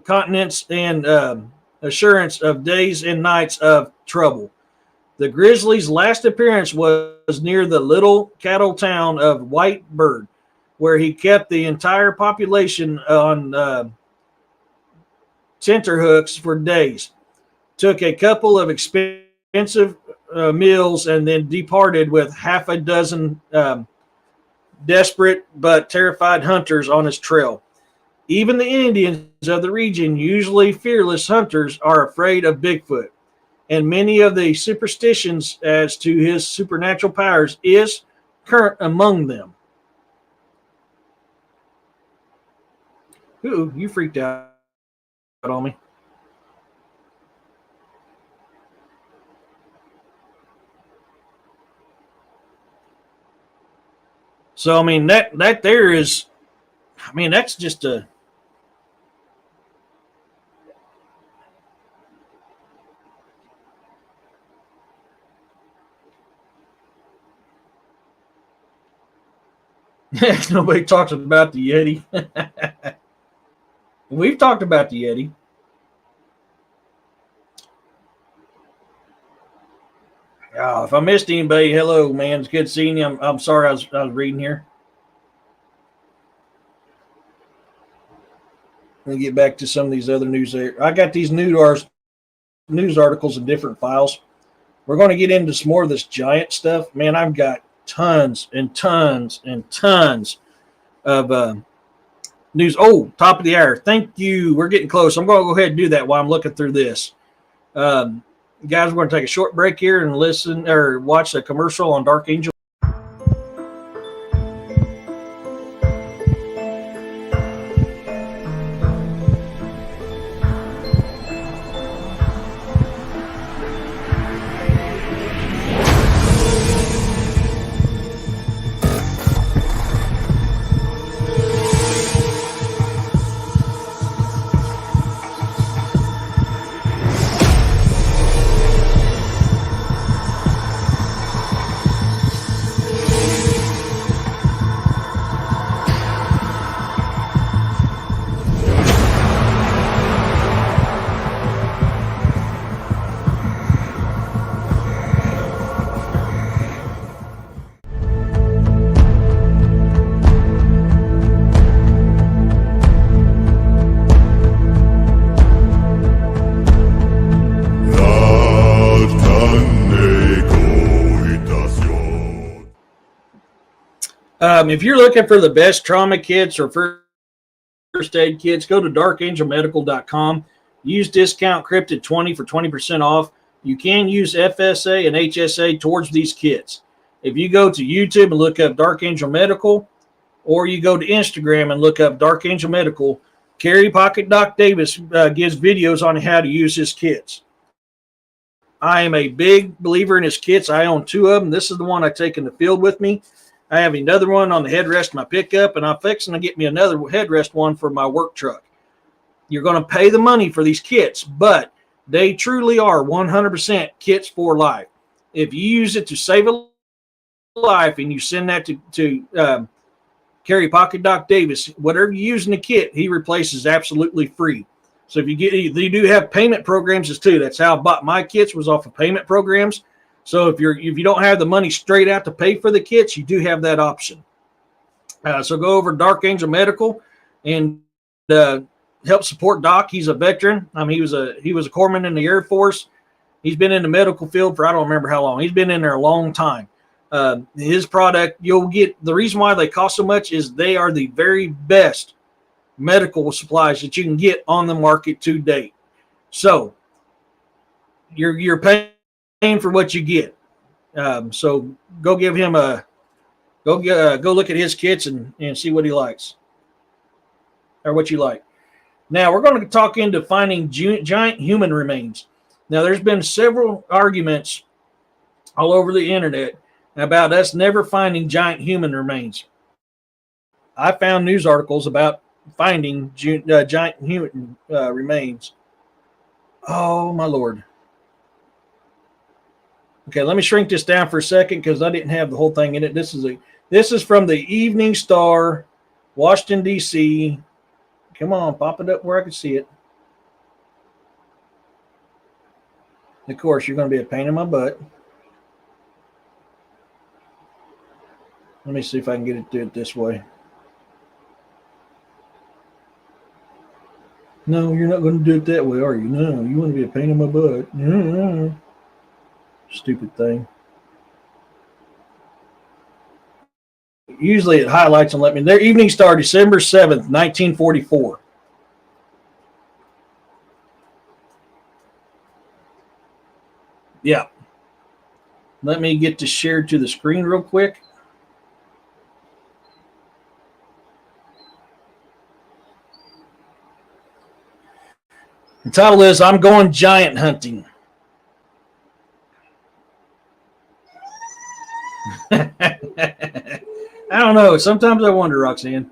continence and assurance of days and nights of trouble. The grizzly's last appearance was near the little cattle town of White Bird, where he kept the entire population on tenterhooks for days, took a couple of expensive meals, and then departed with half a dozen desperate but terrified hunters on his trail. Even the Indians of the region, usually fearless hunters, are afraid of Bigfoot, and many of the superstitions as to his supernatural powers is current among them. Ooh, you freaked out on me. So I mean that there is, I mean that's just a. Nobody talks about the Yeti. We've talked about the Yeti. If I missed anybody, hello, man. It's good seeing you. I'm sorry I was reading here. Let me get back to some of these other news there. I got these news articles in different files. We're going to get into some more of this giant stuff. Man, I've got tons and tons and tons of news. Oh, top of the hour. Thank you. We're getting close. I'm going to go ahead and do that while I'm looking through this. Guys, we're going to take a short break here and listen or watch a commercial on Dark Angel. If you're looking for the best trauma kits or first aid kits, go to darkangelmedical.com. Use discount Cryptid20 for 20% off. You can use FSA and HSA towards these kits. If you go to YouTube and look up Dark Angel Medical, or you go to Instagram and look up Dark Angel Medical, Carry Pocket Doc Davis gives videos on how to use his kits. I am a big believer in his kits. I own 2 of them. This is the one I take in the field with me. I have another one on the headrest of my pickup, and I'm fixing to get me another headrest one for my work truck. You're going to pay the money for these kits, but they truly are 100% kits for life. If you use it to save a life and you send that to Carry Pocket Doc Davis, whatever you use in the kit, he replaces absolutely free. So if they do have payment programs as too. That's how I bought my kits, was off of payment programs. So if you don't have the money straight out to pay for the kits, you do have that option. So go over to Dark Angel Medical and help support Doc. He's a veteran. He was a corpsman in the Air Force. He's been in the medical field for I don't remember how long. He's been in there a long time. His product, you'll get, the reason why they cost so much is they are the very best medical supplies that you can get on the market to date. So you're paying for what you get. So go give him go look at his kits and see what he likes or what you like. Now we're going to talk into finding giant human remains. Now there's been several arguments all over the internet about us never finding giant human remains. I found news articles about finding giant human remains. Oh my Lord. Okay, let me shrink this down for a second because I didn't have the whole thing in it. This is from the Evening Star, Washington, D.C. Come on, pop it up where I can see it. Of course, you're going to be a pain in my butt. Let me see if I can get it to do it this way. No, you're not going to do it that way, are you? No, you want to be a pain in my butt. Mm-hmm. Stupid thing. Usually it highlights and let me. Their Evening Star, December 7th, 1944. Yeah. Let me get this shared to the screen real quick. The title is I'm Going Giant Hunting. I don't know. Sometimes I wonder, Roxanne.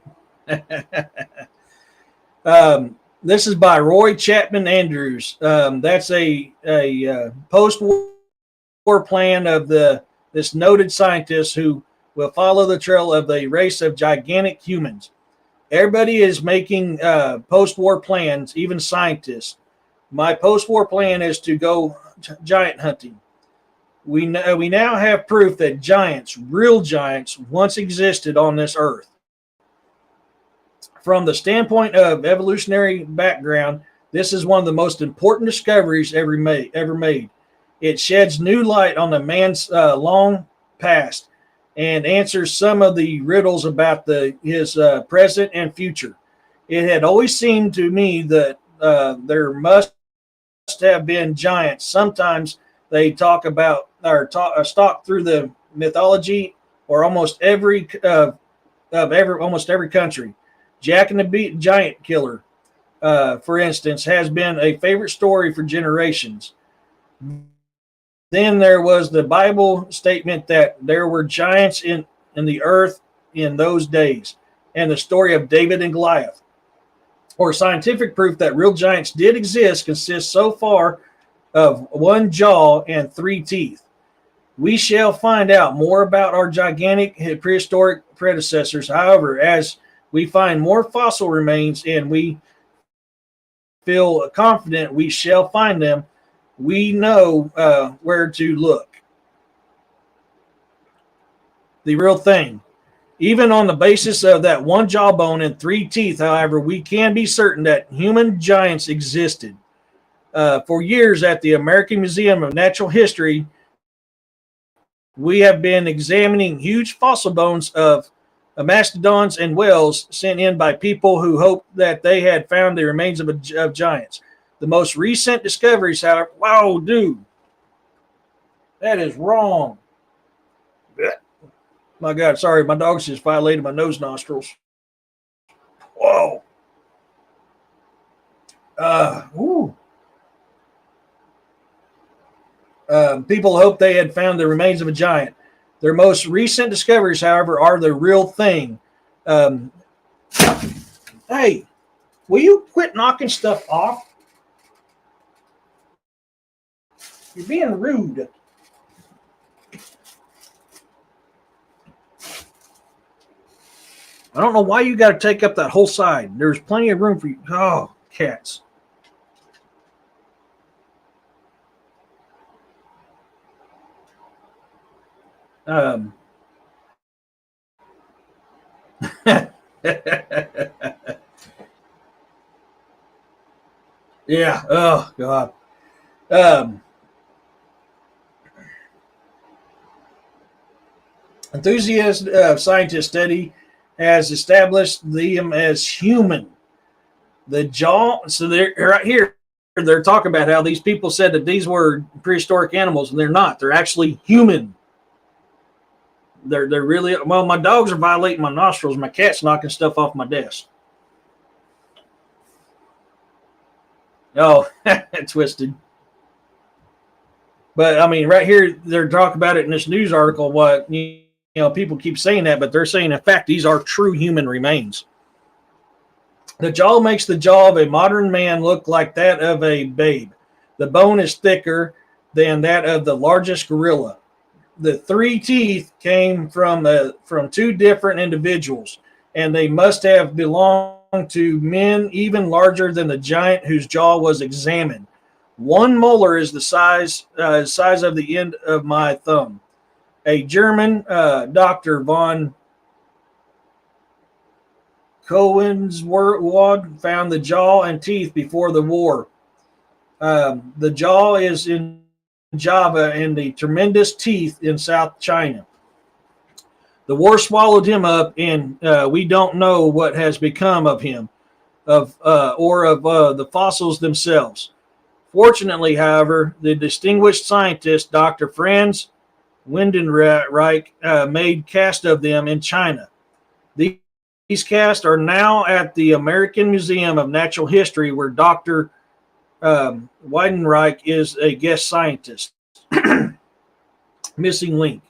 This is by Roy Chapman Andrews. That's a post-war plan of this noted scientist who will follow the trail of a race of gigantic humans. Everybody is making post-war plans, even scientists. My post-war plan is to go giant hunting. We now have proof that giants, real giants, once existed on this earth. From the standpoint of evolutionary background, this is one of the most important discoveries ever made. It sheds new light on the man's long past and answers some of the riddles about his present and future. It had always seemed to me that there must have been giants. Sometimes they talk about or stalk through the mythology or almost every almost every country. Jack and the Giant Killer, for instance, has been a favorite story for generations. Then there was the Bible statement that there were giants in the earth in those days, and the story of David and Goliath. Or scientific proof that real giants did exist consists so far of one jaw and 3 teeth. We shall find out more about our gigantic prehistoric predecessors. However, as we find more fossil remains and we feel confident we shall find them, we know where to look. The real thing. Even on the basis of that one jawbone and 3 teeth, however, we can be certain that human giants existed. For years at the American Museum of Natural History, we have been examining huge fossil bones of mastodons and whales sent in by people who hoped that they had found the remains of giants. The most recent discoveries, however, wow, dude, that is wrong. My God, sorry, my dog's just violated my nose nostrils. Whoa. People hoped they had found the remains of a giant. Their most recent discoveries, however, are the real thing. Hey, will you quit knocking stuff off? You're being rude. I don't know why you got to take up that whole side. There's plenty of room for you. Oh, cats. Yeah. Oh, God. Enthusiast scientist study has established them as human. The jaw. So they're right here. They're talking about how these people said that these were prehistoric animals, and they're not. They're actually human. They're really, well, my dogs are violating my nostrils. My cat's knocking stuff off my desk. Oh, twisted. But I mean, right here, they're talking about it in this news article. What, people keep saying that, but they're saying, in fact, these are true human remains. The jaw makes the jaw of a modern man look like that of a babe. The bone is thicker than that of the largest gorilla. The 3 teeth came from 2 different individuals, and they must have belonged to men even larger than the giant whose jaw was examined. One molar is the size of the end of my thumb. A German Dr. von Koenigswald found the jaw and teeth before the war. The jaw is in Java and the tremendous teeth in South China. The war swallowed him up, and we don't know what has become of him, or of the fossils themselves. Fortunately, however, the distinguished scientist Dr. Franz Windenreich made cast of them in China. These casts are now at the American Museum of Natural History, where Dr. Weidenreich is a guest scientist. Missing link.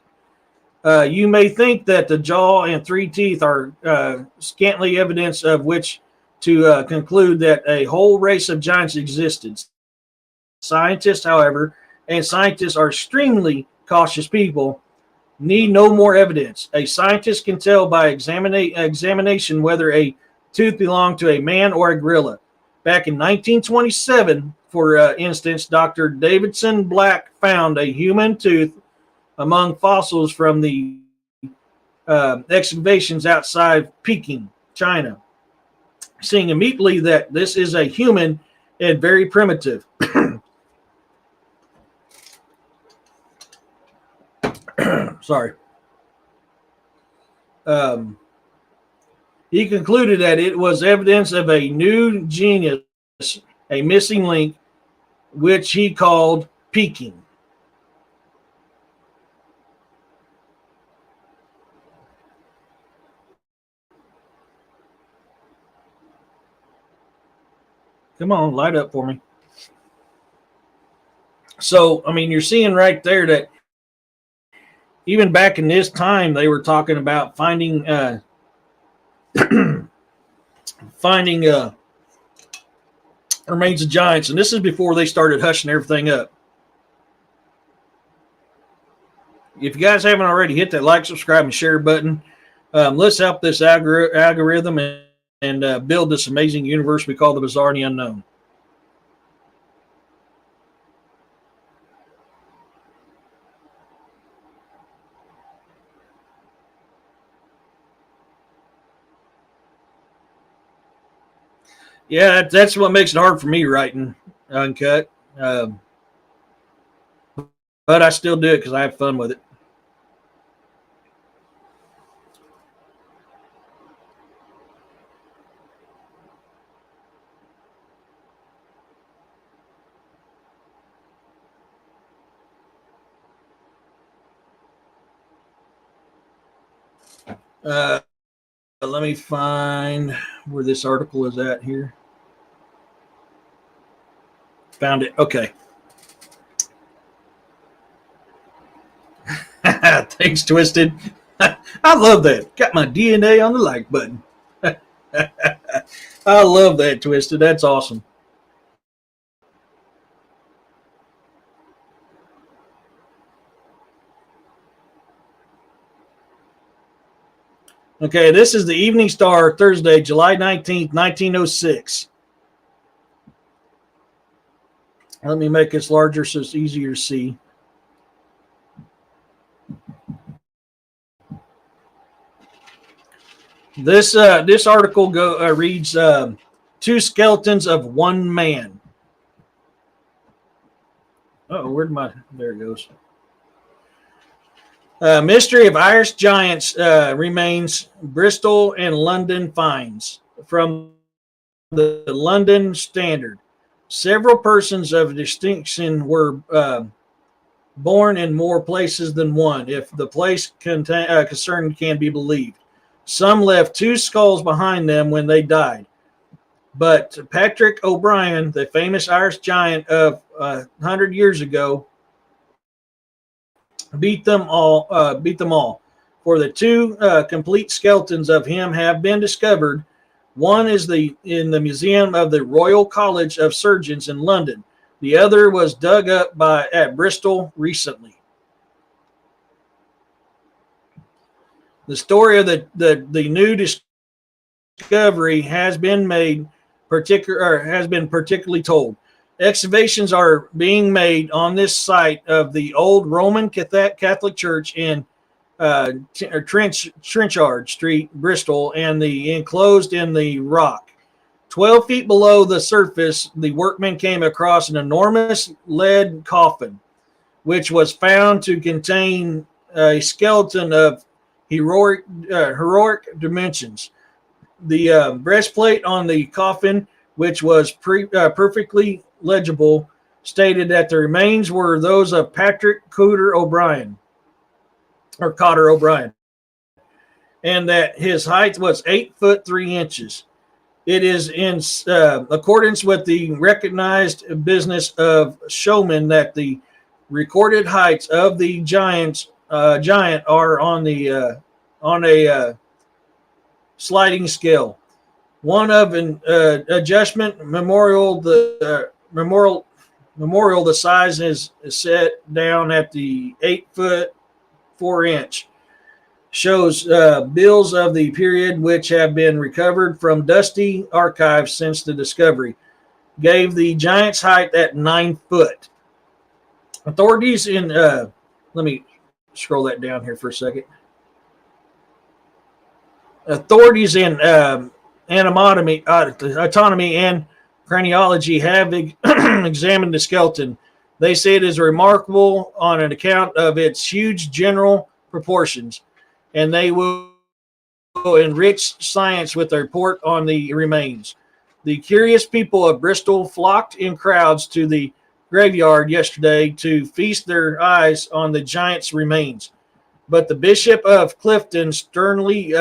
You may think that the jaw and 3 teeth are scantily evidence of which to conclude that a whole race of giants existed. Scientists, however, and scientists are extremely cautious people, need no more evidence. A scientist can tell by examination whether a tooth belonged to a man or a gorilla. Back in 1927, for instance, Dr. Davidson Black found a human tooth among fossils from the excavations outside Peking, China. seeing immediately that this is a human and very primitive. Sorry. He concluded that it was evidence of a new genius, a missing link, which he called peaking. Come on, light up for me. So, I mean, you're seeing right there that even back in this time, they were talking about finding remains of giants, and this is before they started hushing everything up. If you guys haven't already, hit that like, subscribe, and share button. Let's help this algorithm and build this amazing universe we call the Bizarre and the Unknown. Yeah, that's what makes it hard for me writing uncut. But I still do it because I have fun with it. Let me find where this article is at here. Found it. Okay. Thanks, Twisted. I love that. Got my DNA on the like button. I love that, Twisted. That's awesome. Okay, this is the Evening Star, Thursday, July 19th, 1906. Let me make this larger so it's easier to see. This article reads, two skeletons of one man. Oh, there it goes. Mystery of Irish Giants remains. Bristol and London finds from the London Standard. Several persons of distinction were born in more places than one, if the place concerned can be believed. Some left two skulls behind them when they died. But Patrick O'Brien, the famous Irish giant of 100 years ago, beat them all. For the two complete skeletons of him have been discovered. One is in the museum of the Royal College of Surgeons in London. The other was dug up at Bristol recently. The story of the new discovery has been particularly told. Excavations are being made on this site of the old Roman Catholic Church in Trenchard Street, Bristol, and the enclosed in the rock. 12 feet below the surface, the workmen came across an enormous lead coffin, which was found to contain a skeleton of heroic dimensions. The breastplate on the coffin, which was perfectly legible, stated that the remains were those of Patrick Cotter O'Brien, and that his height was 8 foot 3 inches. It is in accordance with the recognized business of showmen that the recorded heights of the giant are on a sliding scale. One of an adjustment memorial. The size is set down at the 8 foot 4 inch. Shows bills of the period which have been recovered from dusty archives since the discovery. Gave the giant's height at 9 foot. Authorities in let me scroll that down here for a second. Authorities in autonomy, and craniology have examined the skeleton. They say it is remarkable on an account of its huge general proportions, and they will enrich science with a report on the remains. The curious people of Bristol flocked in crowds to the graveyard yesterday to feast their eyes on the giant's remains. But the Bishop of Clifton sternly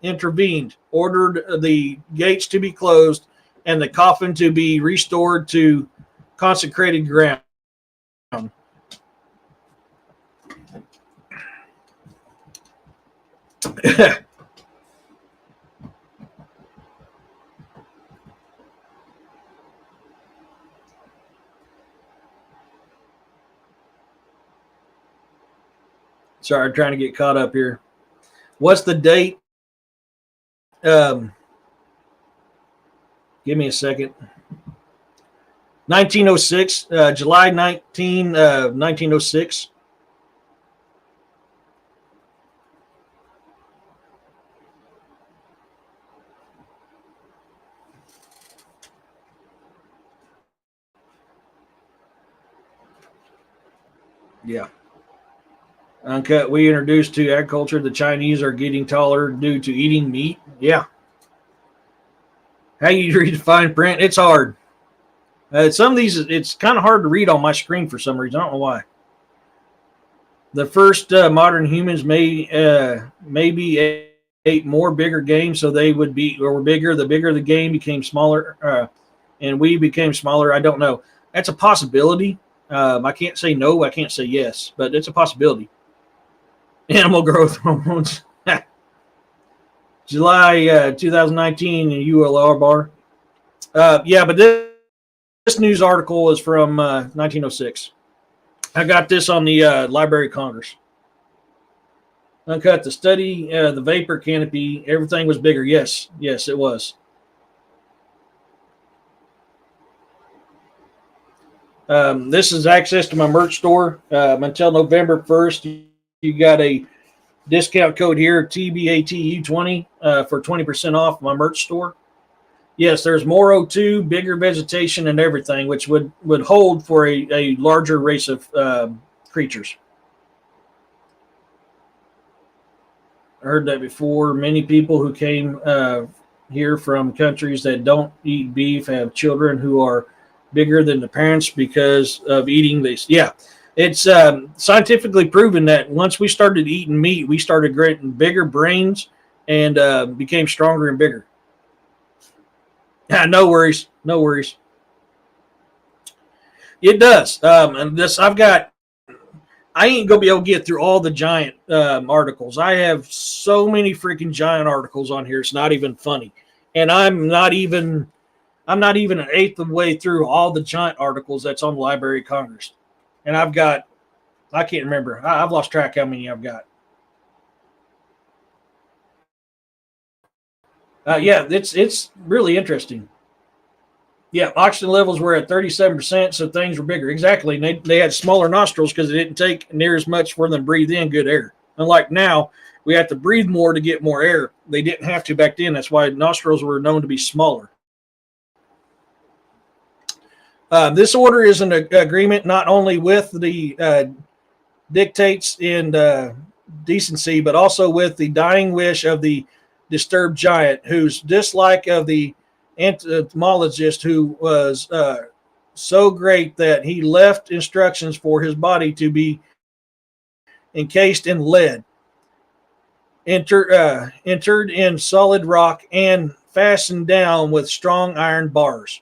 intervened, ordered the gates to be closed, and the coffin to be restored to consecrated ground. Sorry, I'm trying to get caught up here. What's the date? Give me a second. 1906, July 1906. Yeah. Uncut, we introduced to agriculture. The Chinese are getting taller due to eating meat. Yeah. How you read the fine print? It's hard. Some of these, it's kind of hard to read on my screen for some reason. I don't know why. The first modern humans maybe ate more bigger game, so they would be or were bigger. The bigger the game became smaller, and we became smaller. I don't know. That's a possibility. I can't say no. I can't say yes, but it's a possibility. Animal growth hormones. July 2019 in ULR bar. Yeah, but this news article is from 1906. I got this on the Library of Congress. Uncut, the study, the vapor canopy, everything was bigger. Yes, it was. This is access to my merch store. Until November 1st, you got a discount code here, TBATU20, for 20% off my merch store. Yes, there's more O2, bigger vegetation, and everything, which would hold for a larger race of creatures. I heard that before. Many people who came here from countries that don't eat beef have children who are bigger than the parents because of eating this. Yeah, it's scientifically proven that once we started eating meat, we started getting bigger brains and became stronger and bigger. No worries. It does. And this, I ain't gonna be able to get through all the giant articles. I have so many freaking giant articles on here. It's not even funny. And I'm not even an eighth of the way through all the giant articles that's on the Library of Congress. And I can't remember. I've lost track how many I've got. Yeah, it's really interesting. Yeah, oxygen levels were at 37%, so things were bigger. Exactly. And they had smaller nostrils because it didn't take near as much for them to breathe in good air. Unlike now, we have to breathe more to get more air. They didn't have to back then. That's why nostrils were known to be smaller. This order is an agreement not only with the dictates in decency, but also with the dying wish of the disturbed giant, whose dislike of the entomologist who was so great that he left instructions for his body to be encased in lead, entered in solid rock, and fastened down with strong iron bars.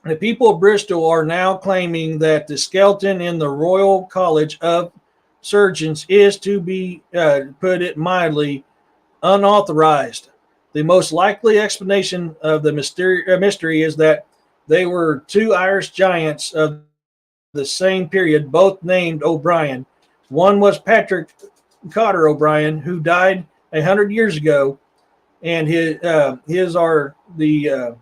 The people of Bristol are now claiming that the skeleton in the Royal College of Surgeons is, to be put it mildly, unauthorized. The most likely explanation of the mystery is that they were two Irish giants of the same period, both named O'Brien. One was Patrick Cotter O'Brien, who died 100 years ago, and his are the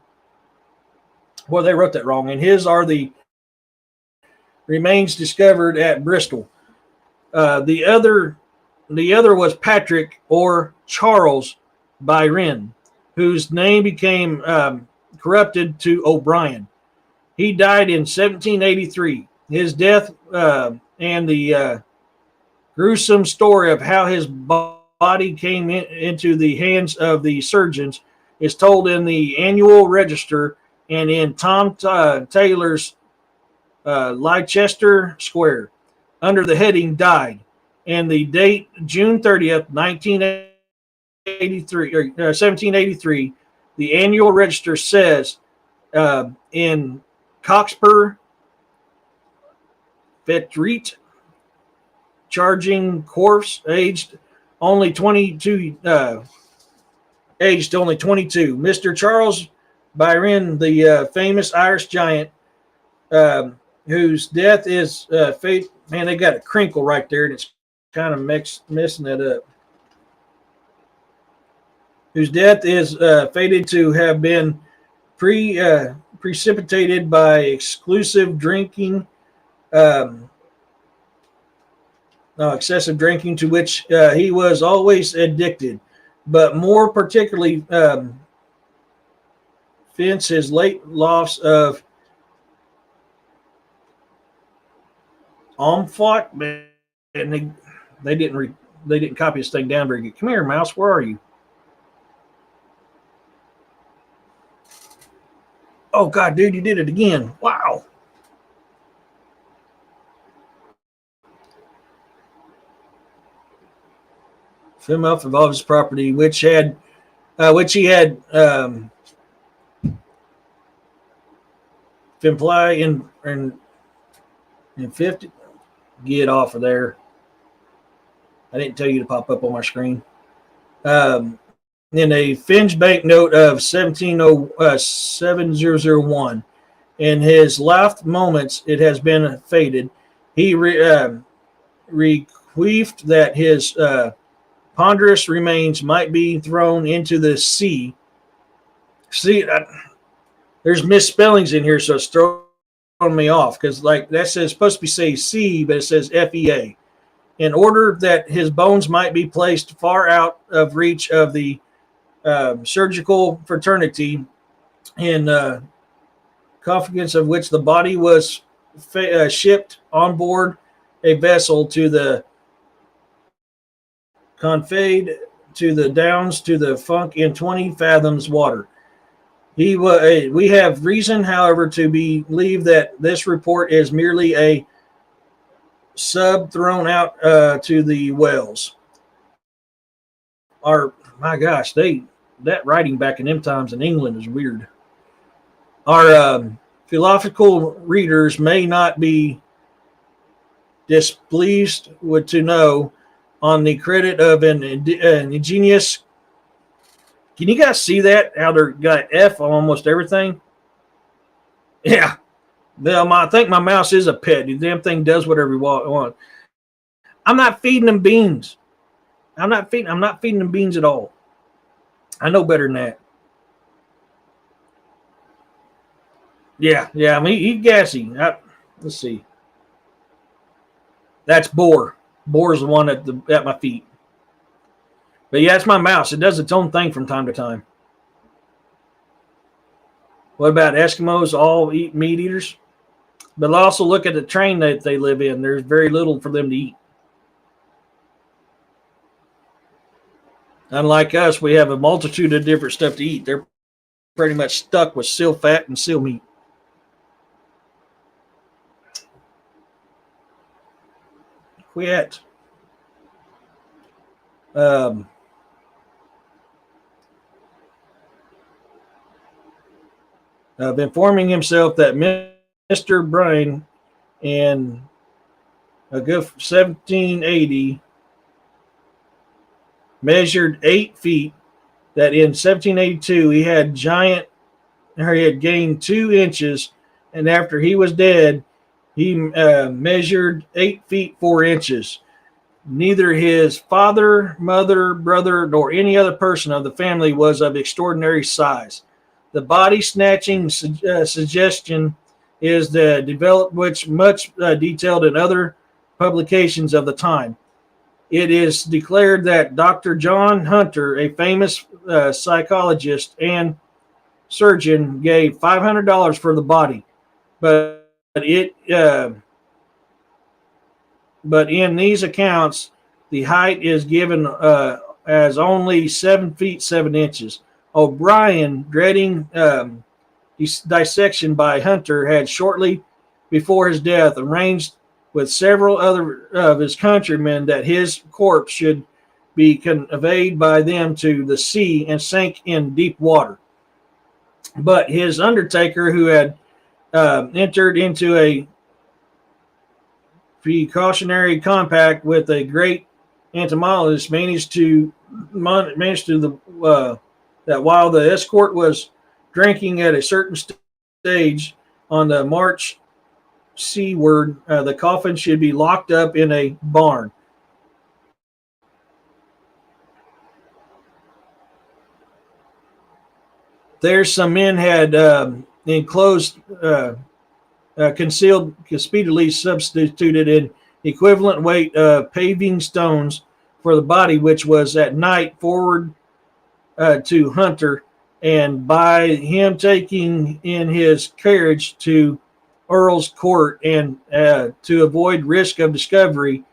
well, they wrote that wrong, and his are the remains discovered at Bristol. The other was Patrick or Charles Byron, whose name became corrupted to O'Brien. He died in 1783. His death and the gruesome story of how his body came into the hands of the surgeons is told in the Annual Register and in Tom Taylor's Leicester Square under the heading "Died," and the date June 30th, 1783. The Annual Register says in Cockspur Fetreat, charging corpse aged only 22. Mr. Charles Byron, the famous Irish giant, whose death is fate. Man, they got a crinkle right there, and it's kind of messing it up. Whose death is fated to have been precipitated by excessive drinking to which he was always addicted, but more particularly since his late loss of Omphot, and they didn't copy this thing down very good. Come here, mouse. Where are you? Oh God, dude, you did it again! Wow. Film off involves his property, which he had imply in 50. Get off of there. I didn't tell you to pop up on my screen. In a Finch banknote of 7001. In his last moments, it has been faded. He bequeathed that his ponderous remains might be thrown into the sea. See, there's misspellings in here, so it's throwing me off because like that says supposed to be say C, but it says FEA. In order that his bones might be placed far out of reach of the surgical fraternity, in confidence of which the body was shipped on board a vessel to the Confade, to the Downs, to the Funk in 20 fathoms water. We have reason, however, to believe that this report is merely a sub thrown out to the whales. My gosh, that writing back in them times in England is weird. Our philosophical readers may not be displeased to know on the credit of an ingenious. Can you guys see that? How they're got F on almost everything? Yeah. I think my mouse is a pet. The damn thing does whatever you want. I'm not feeding them beans. I'm not feeding them beans at all. I know better than that. Yeah. I mean, he's gassy. Let's see. That's Boar. Boar's the one at my feet. But yeah, it's my mouse. It does its own thing from time to time. What about Eskimos? All eat meat eaters? But also look at the terrain that they live in. There's very little for them to eat. Unlike us, we have a multitude of different stuff to eat. They're pretty much stuck with seal fat and seal meat. Quit. Of informing himself that Mr. Bryan in a good 1780 measured 8 feet, that in 1782 he had gained 2 inches, and after he was dead, he measured 8 feet 4 inches. Neither his father, mother, brother, nor any other person of the family was of extraordinary size. The body snatching suggestion is the developed, which much detailed in other publications of the time. It is declared that Dr. John Hunter, a famous psychologist and surgeon, gave $500 for the body, but in these accounts, the height is given as only 7 feet 7 inches. O'Brien, dreading dissection by Hunter, had shortly before his death arranged with several other of his countrymen that his corpse should be conveyed by them to the sea and sank in deep water. But his undertaker, who had entered into a precautionary compact with a great entomologist, managed to that while the escort was drinking at a certain stage on the march seaward, the coffin should be locked up in a barn. There, some men had enclosed, concealed, speedily substituted in equivalent weight paving stones for the body, which was at night forward to Hunter, and by him taking in his carriage to Earl's Court, and to avoid risk of discovery,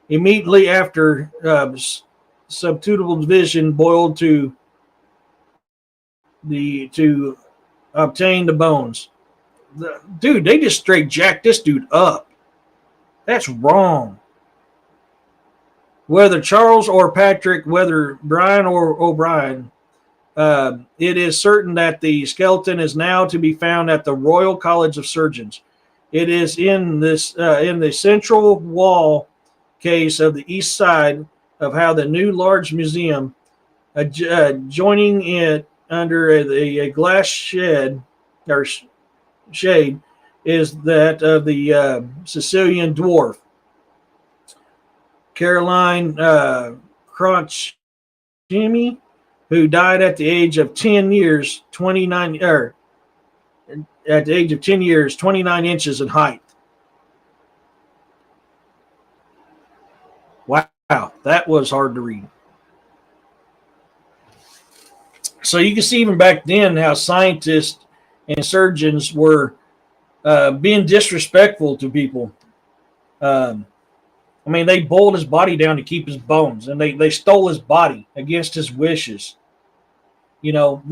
immediately after substitutable division boiled to obtain the bones. Dude, they just straight jacked this dude up. That's wrong. Whether Charles or Patrick, whether Brian or O'Brien, it is certain that the skeleton is now to be found at the Royal College of Surgeons. It is in the central wall case of the east side of how the new large museum, joining it under a glass shade, is that of the Sicilian dwarf Caroline Crocchimi, who died at the age of 10 years, 29 inches in height. Wow, that was hard to read. So you can see even back then how scientists and surgeons were being disrespectful to people. I mean, they boiled his body down to keep his bones, and they stole his body against his wishes. You know,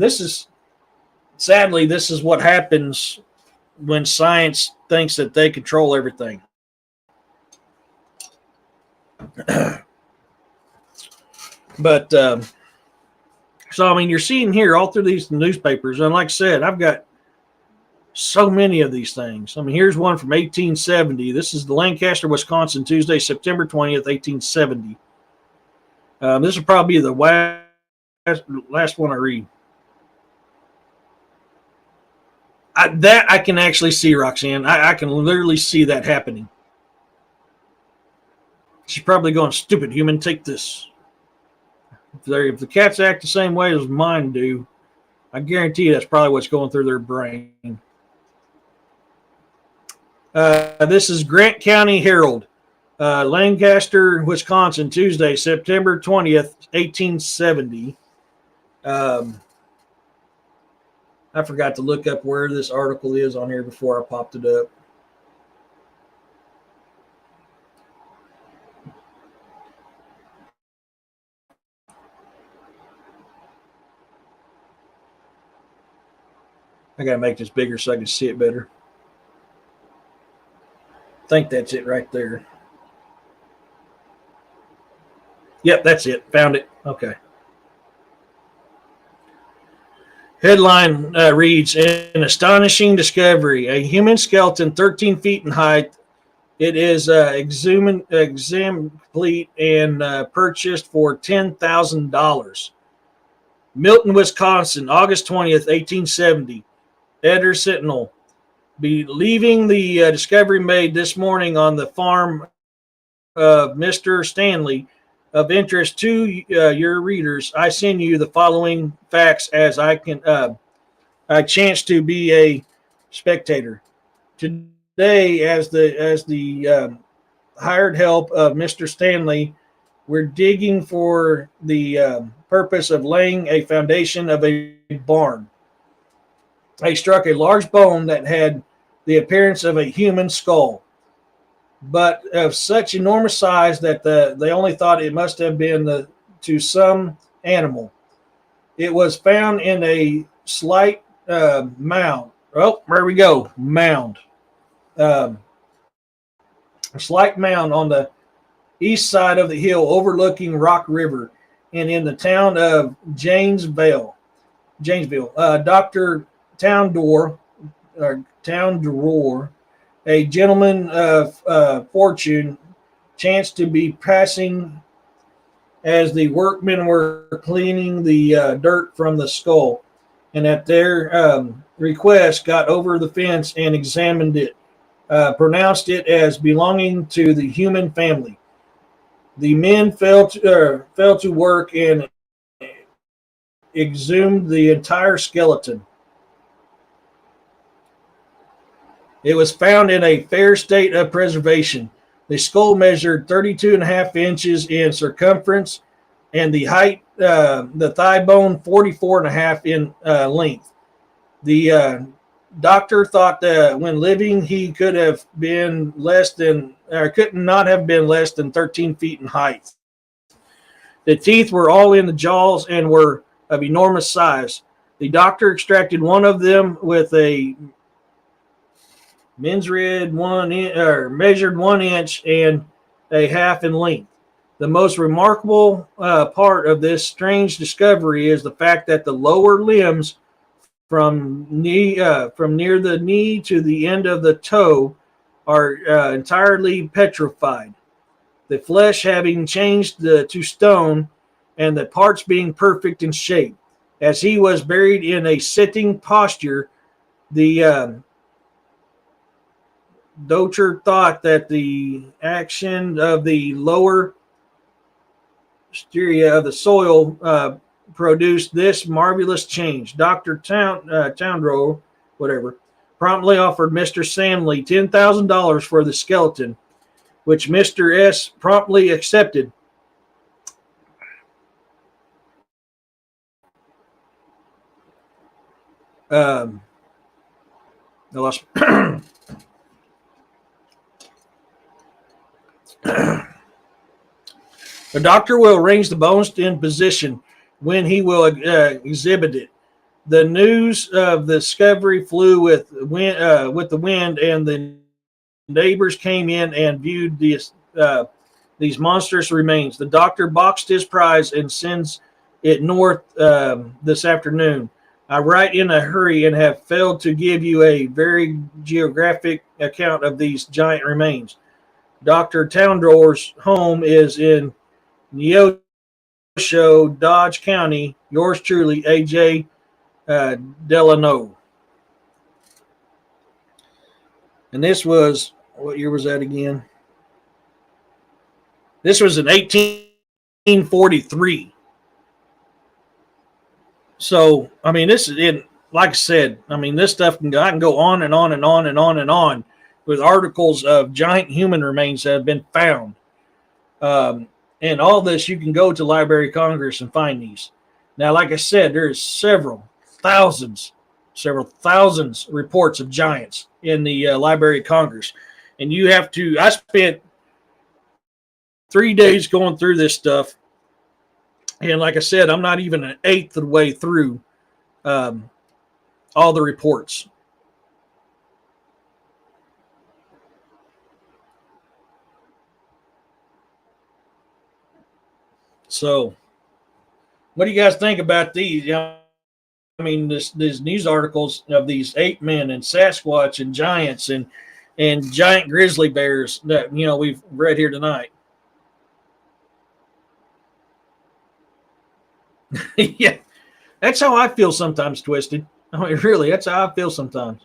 sadly, this is what happens when science thinks that they control everything. But, so, I mean, you're seeing here all through these newspapers, and like I said, I've got so many of these things. I mean, here's one from 1870. This is the Lancaster, Wisconsin, Tuesday, September 20th, 1870. This will probably be the last one I read. That I can actually see, Roxanne. I can literally see that happening. She's probably going, stupid human, take this. If the cats act the same way as mine do, I guarantee you that's probably what's going through their brain. This is Grant County Herald, Lancaster, Wisconsin, Tuesday, September 20th, 1870. I forgot to look up where this article is on here before I popped it up. I got to make this bigger so I can see it better. I think that's it right there. Yep, that's it. Found it. Okay. Headline reads, an astonishing discovery. A human skeleton 13 feet in height. It is examined complete and purchased for $10,000. Milton, Wisconsin, August 20th, 1870. Editor Sentinel. Believing the discovery made this morning on the farm of Mr. Stanley of interest to your readers, I send you the following facts as I chance to be a spectator. Today, as the hired help of Mr. Stanley were digging for the purpose of laying a foundation of a barn. They struck a large bone that had the appearance of a human skull, but of such enormous size that they only thought it must have been to some animal. It was found in a slight mound. Oh, there we go, mound. Um, a slight mound on the east side of the hill overlooking Rock River and in the town of Janesville. Dr. Towndore, a gentleman of fortune, chanced to be passing as the workmen were cleaning the dirt from the skull, and at their request got over the fence and examined it, pronounced it as belonging to the human family. The men fell to work and exhumed the entire skeleton. It was found in a fair state of preservation. The skull measured 32.5 inches in circumference, and the height, the thigh bone, 44.5 in length. The doctor thought that when living, he could have been could not have been less than 13 feet in height. The teeth were all in the jaws and were of enormous size. The doctor extracted one of them with a measured 1 inch and a half in length. The most remarkable part of this strange discovery is the fact that the lower limbs from near the knee to the end of the toe are entirely petrified, the flesh having changed to stone and the parts being perfect in shape. As he was buried in a sitting posture, the Docher thought that the action of the lower styria of the soil produced this marvelous change. Dr. Towndrow, promptly offered Mr. Samley $10,000 for the skeleton, which Mr. S. promptly accepted. I lost. The doctor will arrange the bones in position when he will exhibit it. The news of the discovery flew with the wind, and the neighbors came in and viewed these monstrous remains. The doctor boxed his prize and sends it north this afternoon. I write in a hurry and have failed to give you a very geographic account of these giant remains. Dr. Towndrower's home is in Neosho, Dodge County. Yours truly, A.J. Delano. And this was, what year was that again? This was in 1843. So, I mean, this is in, like I said, I mean, this stuff I can go on and on and on and on and on with articles of giant human remains that have been found. And all this, you can go to Library of Congress and find these. Now, like I said, there's several thousands reports of giants in the Library of Congress. And you have to, I spent 3 days going through this stuff. And like I said, I'm not even an eighth of the way through all the reports. So, what do you guys think about these? I mean, these news articles of these ape men and Sasquatch and giants and giant grizzly bears that we've read here tonight. Yeah, that's how I feel sometimes, Twisted. I mean, really, that's how I feel sometimes.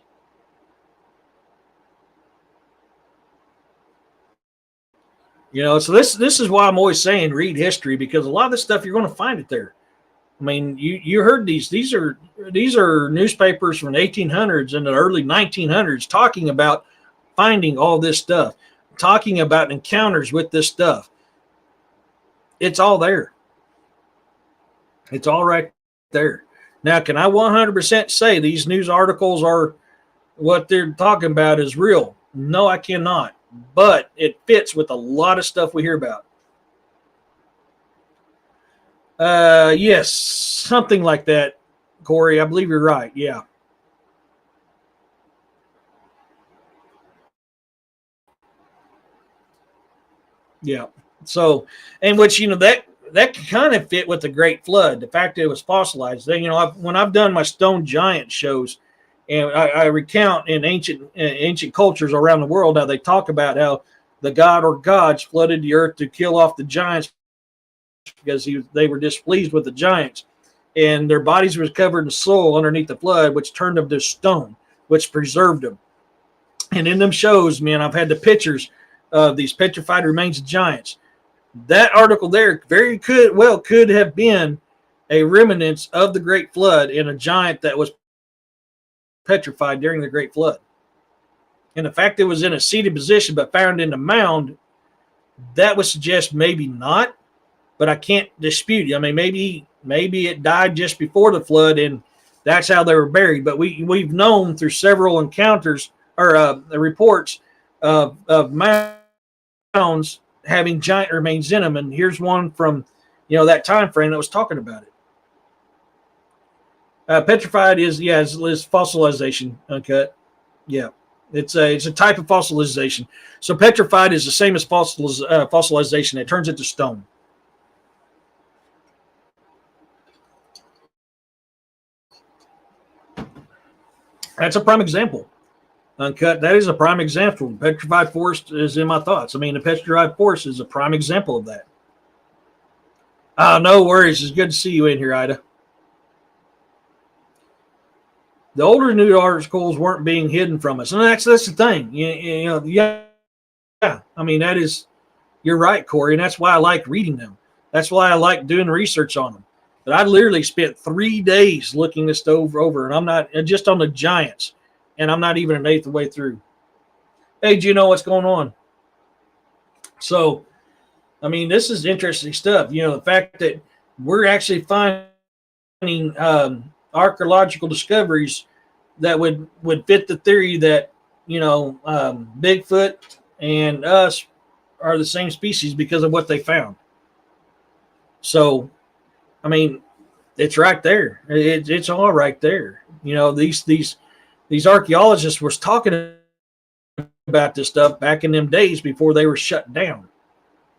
So this is why I'm always saying read history, because a lot of this stuff you're going to find it there. I mean, you heard these. These are newspapers from the 1800s and the early 1900s talking about finding all this stuff, talking about encounters with this stuff. It's all there. It's all right there. Now, can I 100% say these news articles are what they're talking about is real? No, I cannot. But it fits with a lot of stuff we hear about. Yes, something like that, Corey. I believe you're right. Yeah. Yeah. So, and which, that kind of fit with the Great Flood. The fact that it was fossilized. When I've done my stone giant shows, and I recount in ancient cultures around the world how they talk about how the god or gods flooded the earth to kill off the giants because they were displeased with the giants, and their bodies were covered in soil underneath the flood, which turned them to stone, which preserved them. And in them shows, man, I've had the pictures of these petrified remains of giants. That article there could have been a remnants of the Great Flood and a giant that was petrified during the Great Flood. And the fact it was in a seated position but found in the mound, that would suggest maybe not, but I can't dispute it. I mean, maybe it died just before the flood and that's how they were buried. But we've known through several encounters or reports of mounds having giant remains in them. And here's one from that time frame that was talking about it. Petrified is fossilization. Okay, yeah, it's a type of fossilization. So petrified is the same as fossilization. It turns into stone. That's a prime example. Uncut. That is a prime example. Petrified forest is in my thoughts. I mean, the petrified forest is a prime example of that. No worries. It's good to see you in here, Ida. The older news articles weren't being hidden from us, and that's the thing. Yeah. I mean, you're right, Corey, and that's why I like reading them. That's why I like doing research on them. But I literally spent 3 days looking this over, and I'm not just on the giants, and I'm not even an eighth of the way through. Hey, do you know what's going on? So, I mean, this is interesting stuff. The fact that we're actually finding archaeological discoveries that would fit the theory that Bigfoot and us are the same species because of what they found. So, I mean, it's right there. It's all right there. These archaeologists were talking about this stuff back in them days before they were shut down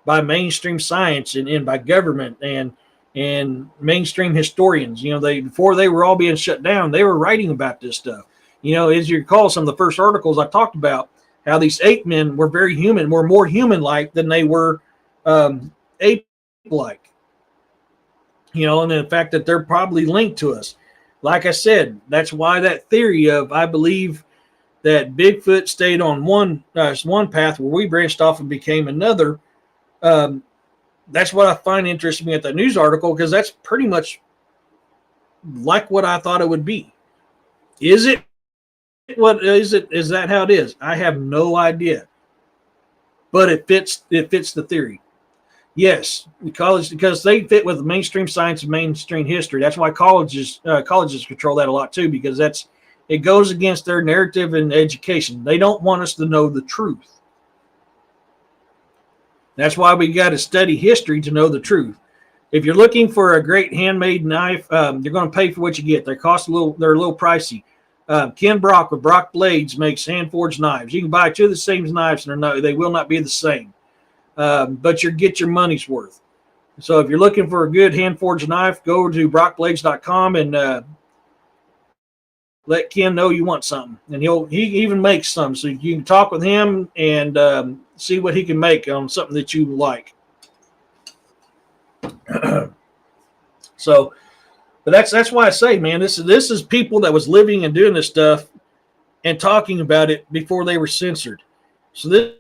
by mainstream science and by government and mainstream historians. Before they were all being shut down, they were writing about this stuff. As you recall, some of the first articles I talked about how these ape men were very human, were more human-like than they were ape-like. And the fact that they're probably linked to us. Like I said, that's why that theory of I believe that Bigfoot stayed on one path where we branched off and became another. That's what I find interesting at that news article, because that's pretty much like what I thought it would be. Is it? What is it? Is that how it is? I have no idea. But it fits the theory. Yes, because they fit with mainstream science and mainstream history. That's why colleges control that a lot too, because it goes against their narrative and education. They don't want us to know the truth. That's why we got to study history to know the truth. If you're looking for a great handmade knife, you're going to pay for what you get. They're a little pricey. Ken Brock with Brock Blades makes hand forged knives. You can buy two of the same knives, and they will not be the same. But you get your money's worth. So if you're looking for a good hand-forged knife, go to brockblades.com and let Ken know you want something. And he even makes some, so you can talk with him and see what he can make on something that you like. So, but that's why I say, man, this is people that was living and doing this stuff and talking about it before they were censored. So this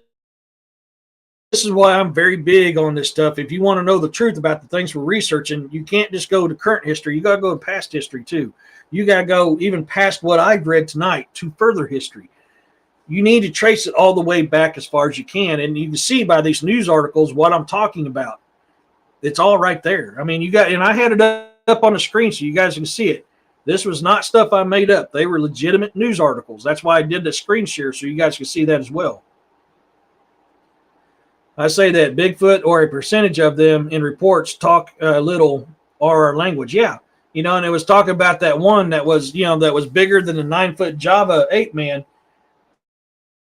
is why I'm very big on this stuff. If you want to know the truth about the things we're researching, you can't just go to current history. You got to go to past history too. You got to go even past what I've read tonight to further history. You need to trace it all the way back as far as you can. And you can see by these news articles what I'm talking about. It's all right there. I mean, you got, and I had it up on the screen so you guys can see it. This was not stuff I made up. They were legitimate news articles. That's why I did the screen share so you guys can see that as well. I say that Bigfoot, or a percentage of them in reports, talk little or our language. Yeah. And it was talking about that one that was, that was bigger than the 9-foot Java ape man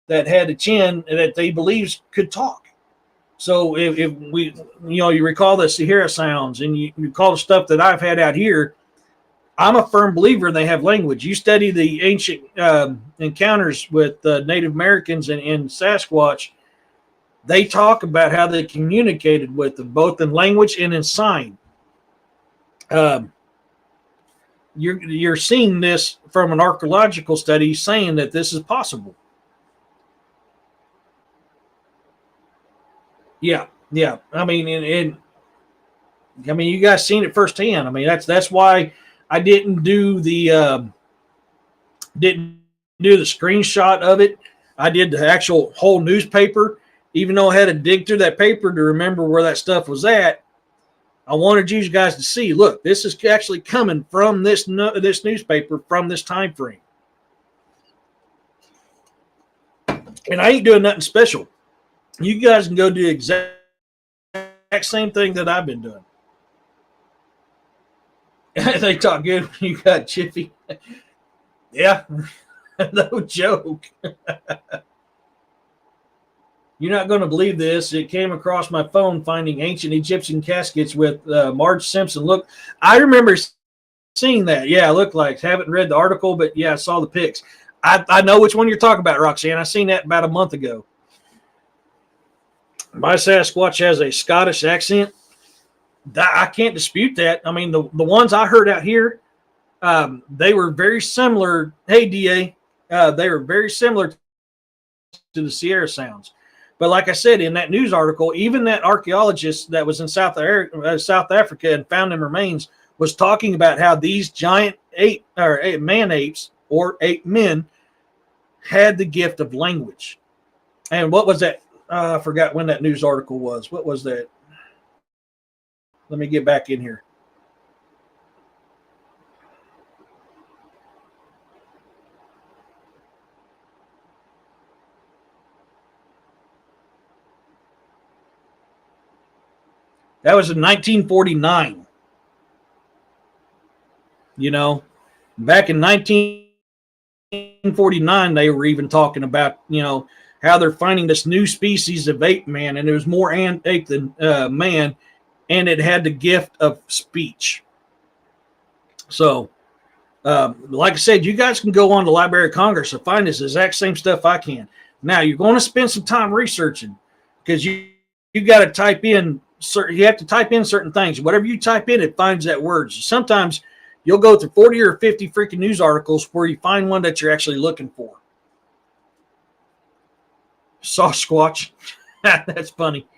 that had a chin that they believes could talk. So if we, you recall the Sahara sounds and you recall the stuff that I've had out here, I'm a firm believer they have language. You study the ancient encounters with Native Americans and Sasquatch, they talk about how they communicated with them, both in language and in sign. You're seeing this from an archaeological study saying that this is possible. Yeah. I mean, you guys seen it firsthand. I mean, that's why I didn't do the screenshot of it. I did the actual whole newspaper, even though I had to dig through that paper to remember where that stuff was at. I wanted you guys to see, look, this is actually coming from this newspaper from this time frame. And I ain't doing nothing special. You guys can go do the exact same thing that I've been doing. They talk good when you got Chippy. Yeah, no joke. You're not going to believe this. It came across my phone finding ancient Egyptian caskets with Marge Simpson. Look, I remember seeing that. Yeah, look like. Haven't read the article, but yeah, I saw the pics. I know which one you're talking about, Roxanne. I seen that about a month ago. My Sasquatch has a Scottish accent. I can't dispute that. I mean, the ones I heard out here, they were very similar. Hey, DA, they were very similar to the Sierra sounds. But like I said, in that news article, even that archaeologist that was in South Africa and found them remains was talking about how these giant man apes or ape men had the gift of language. And what was that? I forgot when that news article was. What was that? Let me get back in here. That was in 1949. Back in 1949, they were even talking about, how they're finding this new species of ape man, and it was more ape than man, and it had the gift of speech. So, like I said, you guys can go on to Library of Congress and find this exact same stuff I can. Now, you're going to spend some time researching because you got to type in. You have to type in certain things. Whatever you type in, it finds that word. So sometimes you'll go through 40 or 50 freaking news articles where you find one that you're actually looking for. Sasquatch. That's funny.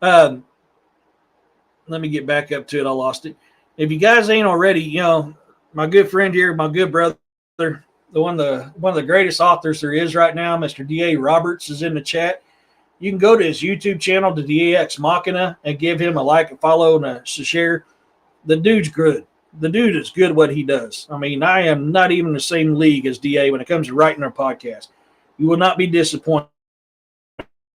Let me get back up to it. I lost it. If you guys ain't already, my good friend here, my good brother, one of the greatest authors there is right now, Mr. D.A. Roberts, is in the chat. You can go to his YouTube channel, the DAX Machina, and give him a like, a follow, and a share. The dude's good. The dude is good at what he does. I mean, I am not even in the same league as DA when it comes to writing our podcast. You will not be disappointed.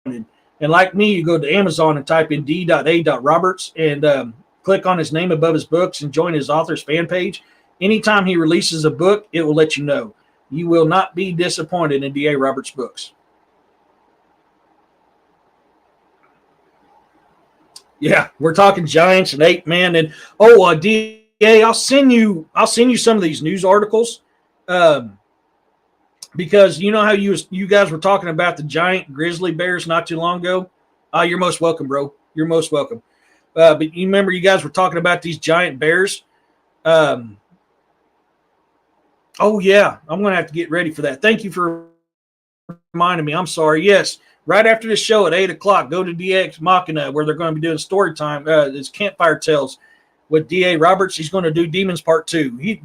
And like me, you go to Amazon and type in D.A.Roberts and click on his name above his books and join his author's fan page. Anytime he releases a book, it will let you know. You will not be disappointed in D.A. Roberts' books. Yeah, we're talking giants and ape man, and DA, I'll send you some of these news articles, because you know how you guys were talking about the giant grizzly bears not too long ago. You're most welcome, bro. You're most welcome. But you remember you guys were talking about these giant bears. Oh yeah, I'm gonna have to get ready for that. Thank you for reminding me. I'm sorry. Yes. Right after the show at 8 o'clock, go to DX Machina, where they're going to be doing story time. It's Campfire Tales with D.A. Roberts. He's going to do Demons Part 2.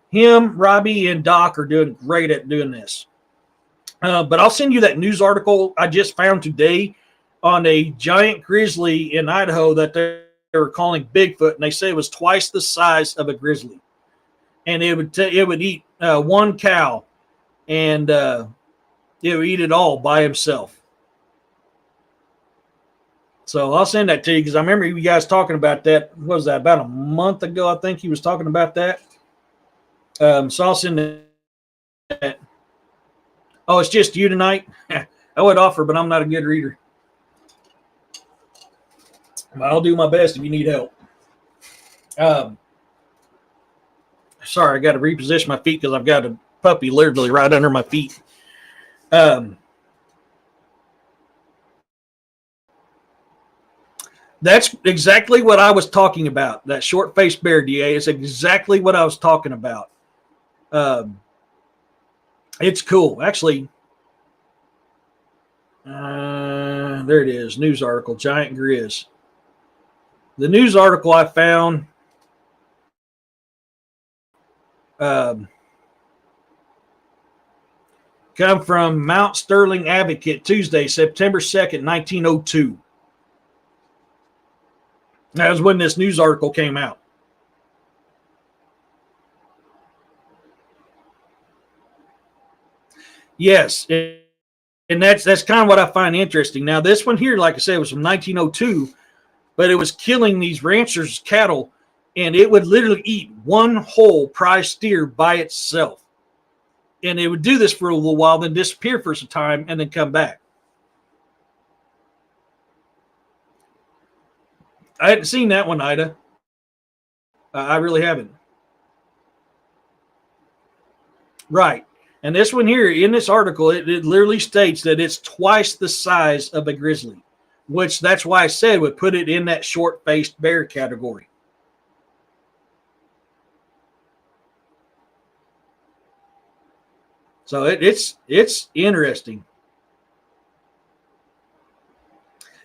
Him, Robbie, and Doc are doing great at doing this. But I'll send you that news article I just found today on a giant grizzly in Idaho that were calling Bigfoot, and they say it was twice the size of a grizzly, and it would eat one cow, and it would eat it all by himself. So I'll send that to you because I remember you guys talking about that. What was that, about a month ago? I think he was talking about that. So I'll send that. Oh, it's just you tonight? I would offer, but I'm not a good reader. I'll do my best if you need help. Sorry, I got to reposition my feet because I've got a puppy literally right under my feet. That's exactly what I was talking about. That short-faced bear, DA, is exactly what I was talking about. It's cool. Actually, there it is. News article, giant grizz. The news article I found come from Mount Sterling Advocate, Tuesday, September 2nd, 1902. That was when this news article came out. Yes, and that's kind of what I find interesting. Now, this one here, like I said, was from 1902, but it was killing these ranchers' cattle, and it would literally eat one whole prize steer by itself. And it would do this for a little while, then disappear for some time, and then come back. I hadn't seen that one, Ida. I really haven't. Right. And this one here, in this article, it literally states that it's twice the size of a grizzly, which that's why I said would put it in that short-faced bear category. So it's interesting.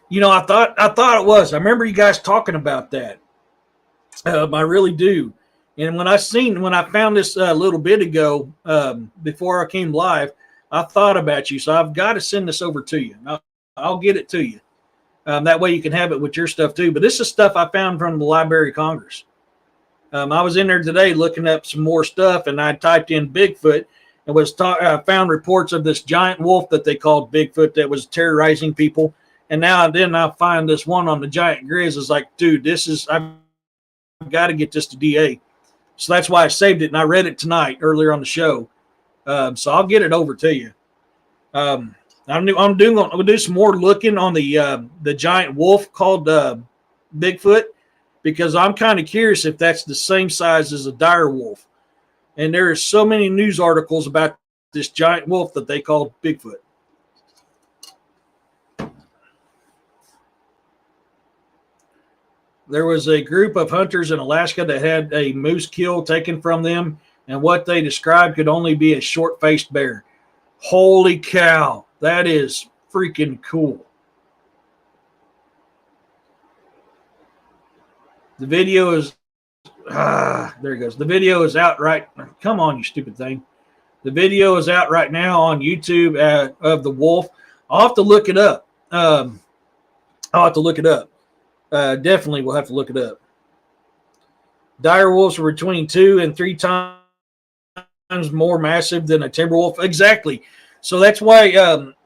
You know, I thought it was. I remember you guys talking about that. I really do. And when I found this a little bit ago, before I came live, I thought about you. So I've got to send this over to you. I'll get it to you. That way you can have it with your stuff too. But this is stuff I found from the Library of Congress. I was in there today looking up some more stuff, and I typed in Bigfoot and found reports of this giant wolf that they called Bigfoot that was terrorizing people. And now I find this one on the giant grizz. Is like, dude, I've got to get this to DA. So that's why I saved it, and I read it tonight earlier on the show. So I'll get it over to you. I'm going to do some more looking on the giant wolf called Bigfoot, because I'm kind of curious if that's the same size as a dire wolf. And there are so many news articles about this giant wolf that they call Bigfoot. There was a group of hunters in Alaska that had a moose kill taken from them, and what they described could only be a short-faced bear. Holy cow, that is freaking cool. The video is, there it goes. The video is out right, come on, you stupid thing. The video is out right now on YouTube of the wolf. I'll have to look it up. Definitely we'll have to look it up. Dire wolves are between 2 and 3 times more massive than a timber wolf. Exactly. So that's why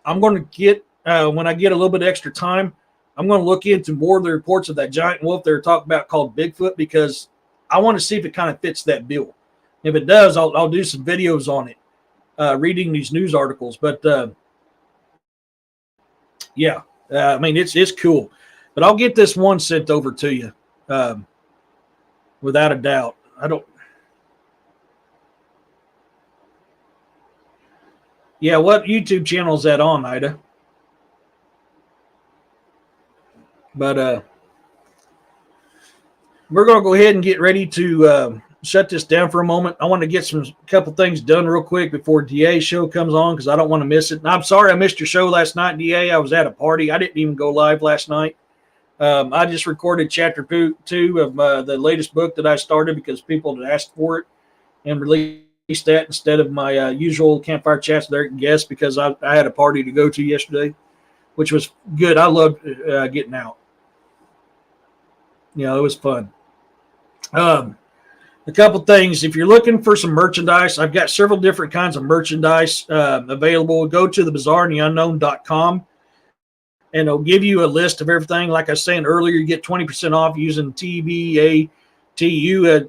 I'm going to get, when I get a little bit extra time, I'm going to look into more of the reports of that giant wolf they're talking about called Bigfoot, because I want to see if it kind of fits that bill. If it does, I'll do some videos on it, reading these news articles. But yeah, I mean, it's cool. But I'll get this one sent over to you, without a doubt. Yeah, what YouTube channel is that on, Ida? But we're going to go ahead and get ready to shut this down for a moment. I want to get a couple things done real quick before DA's show comes on, because I don't want to miss it. And I'm sorry I missed your show last night, DA. I was at a party. I didn't even go live last night. I just recorded chapter 2 of the latest book that I started because people had asked for it, and released that instead of my usual Campfire Chats with Eric guest, because I had a party to go to yesterday, which was good. I loved getting out. It was fun. A couple things. If you're looking for some merchandise, I've got several different kinds of merchandise available. Go to thebazaarandtheunknown.com, and it'll give you a list of everything. Like I was saying earlier, you get 20% off using TBATU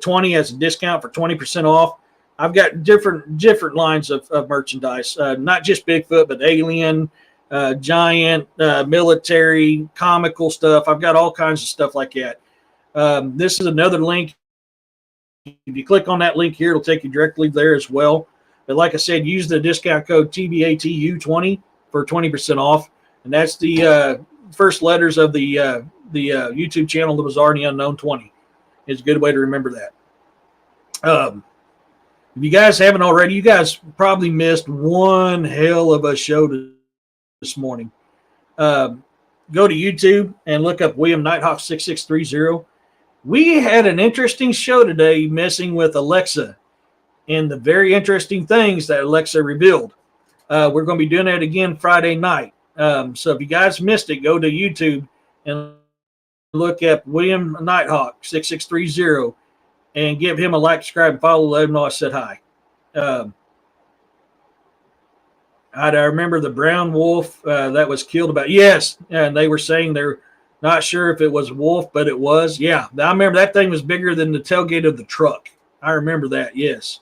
20 as a discount for 20% off. I've got different lines of merchandise, not just Bigfoot, but alien, giant, military, comical stuff. I've got all kinds of stuff like that. This is another link. If you click on that link here, it'll take you directly there as well. But like I said, use the discount code TBATU20 for 20% off. And that's the first letters of the YouTube channel, The Bizarre and the Unknown 20. It's a good way to remember that. If you guys haven't already, you guys probably missed one hell of a show this morning. Go to YouTube and look up William Nighthawk 6630. We had an interesting show today messing with Alexa and the very interesting things that Alexa revealed. We're going to be doing that again Friday night. So if you guys missed it, go to YouTube and look up William Nighthawk 6630 and give him a like, subscribe, and follow. Let him know I said hi. I remember the brown wolf that was killed about. Yes, and they were saying they're not sure if it was a wolf, but it was. Yeah, I remember that thing was bigger than the tailgate of the truck. I remember that, yes.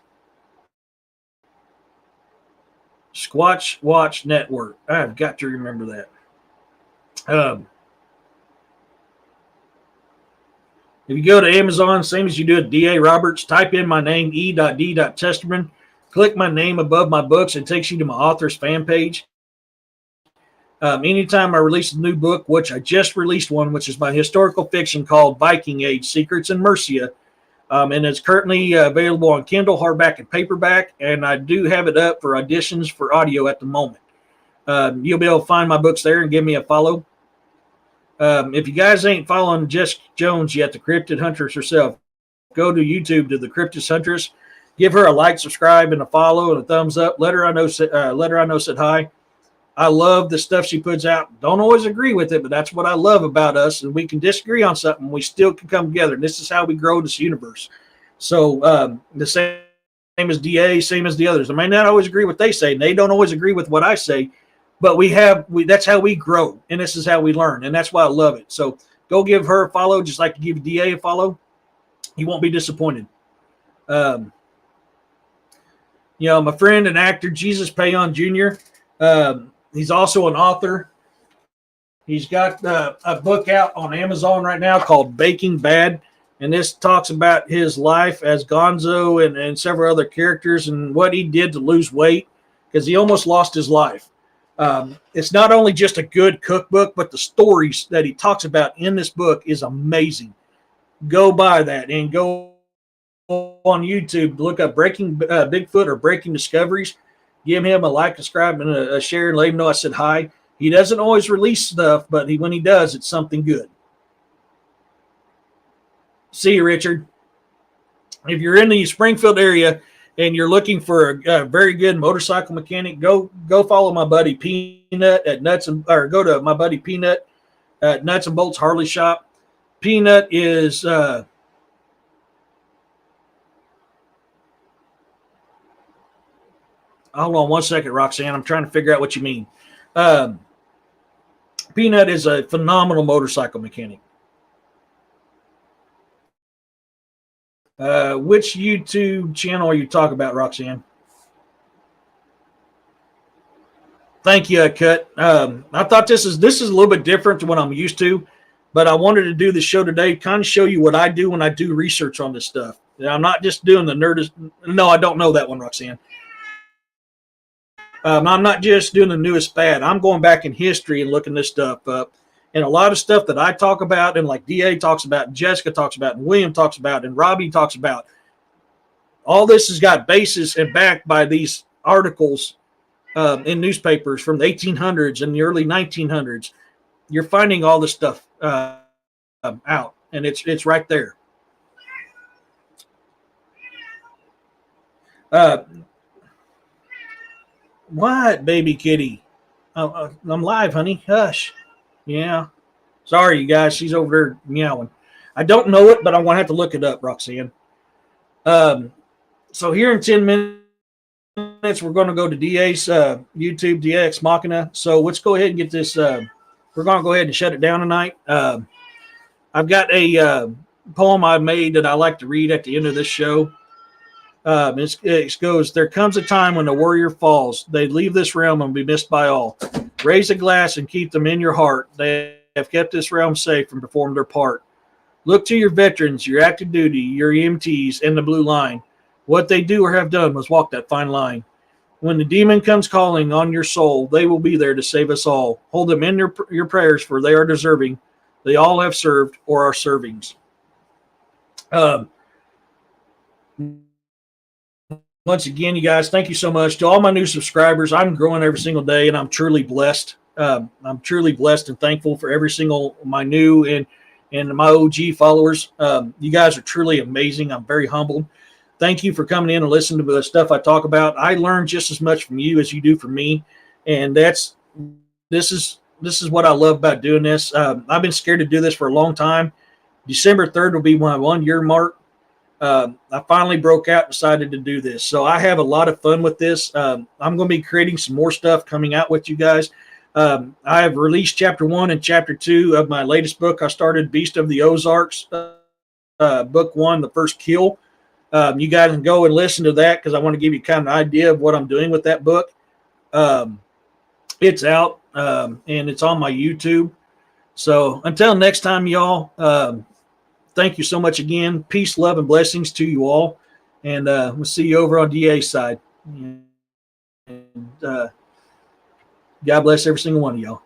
Squatch Watch Network. I've got to remember that. If you go to Amazon, same as you do at D.A. Roberts, type in my name, e.d.testerman. Click my name above my books. It takes you to my author's fan page. Anytime I release a new book, which I just released one, which is my historical fiction called Viking Age Secrets in Mercia. And it's currently available on Kindle, hardback, and paperback. And I do have it up for auditions for audio at the moment. You'll be able to find my books there and give me a follow. If you guys ain't following Jess Jones yet, the Cryptid Huntress herself, go to YouTube to the Cryptid Huntress. Give her a like, subscribe, and a follow, and a thumbs up. Let her I know said hi. I love the stuff she puts out. Don't always agree with it, but that's what I love about us. And we can disagree on something. We still can come together. And this is how we grow this universe. So the same as DA, same as the others. I may not always agree with what they say. And they don't always agree with what I say. But that's how we grow. And this is how we learn. And that's why I love it. So go give her a follow, just like you give DA a follow. You won't be disappointed. My friend and actor, Jesus Payon Jr., he's also an author. He's got a book out on Amazon right now called Baking Bad. And this talks about his life as Gonzo and several other characters and what he did to lose weight, because he almost lost his life. It's not only just a good cookbook, but the stories that he talks about in this book is amazing. Go buy that and go on YouTube, look up Breaking Bigfoot or Breaking Discoveries. Give him a like, subscribe, and a share, and let him know I said hi. He doesn't always release stuff, but when he does, it's something good. See you, Richard. If you're in the Springfield area and you're looking for a very good motorcycle mechanic, go follow my buddy Peanut at go to my buddy Peanut at Nuts and Bolts Harley Shop. Peanut is hold on one second, Roxanne. I'm trying to figure out what you mean. Peanut is a phenomenal motorcycle mechanic. Which YouTube channel are you talking about, Roxanne? Thank you, Cut. I thought this is a little bit different to what I'm used to, but I wanted to do the show today, kind of show you what I do when I do research on this stuff. I'm not just doing the nerdist. No, I don't know that one, Roxanne. I'm not just doing the newest fad. I'm going back in history and looking this stuff up. And a lot of stuff that I talk about, and like DA talks about, and Jessica talks about, and William talks about, and Robbie talks about, all this has got basis and backed by these articles in newspapers from the 1800s and the early 1900s. You're finding all this stuff out, and it's right there. What, baby kitty? I'm live, honey. Hush. Yeah. Sorry, you guys. She's over there meowing. I don't know it, but I'm going to have to look it up, Roxanne. So here in 10 minutes, we're going to go to DA's YouTube, DX Machina. So let's go ahead and get this. We're going to go ahead and shut it down tonight. I've got a poem I made that I like to read at the end of this show. It goes, there comes a time when the warrior falls. They leave this realm and be missed by all. Raise a glass and keep them in your heart. They have kept this realm safe and performed their part. Look to your veterans, your active duty, your EMTs, and the blue line. What they do or have done was walk that fine line. When the demon comes calling on your soul, they will be there to save us all. Hold them in your prayers, for they are deserving. They all have served or are servings. Once again, you guys, thank you so much. To all my new subscribers, I'm growing every single day, and I'm truly blessed. I'm truly blessed and thankful for every single my new and my OG followers. You guys are truly amazing. I'm very humbled. Thank you for coming in and listening to the stuff I talk about. I learn just as much from you as you do from me, and this is what I love about doing this. I've been scared to do this for a long time. December 3rd will be my 1 year mark. I finally broke out, decided to do this. So I have a lot of fun with this. I'm going to be creating some more stuff coming out with you guys. I have released chapter 1 and chapter 2 of my latest book. I started Beast of the Ozarks, book 1, The First Kill. You guys can go and listen to that because I want to give you kind of an idea of what I'm doing with that book. It's out and it's on my YouTube. So until next time, y'all, thank you so much again. Peace, love, and blessings to you all. And we'll see you over on DA's side. And God bless every single one of y'all.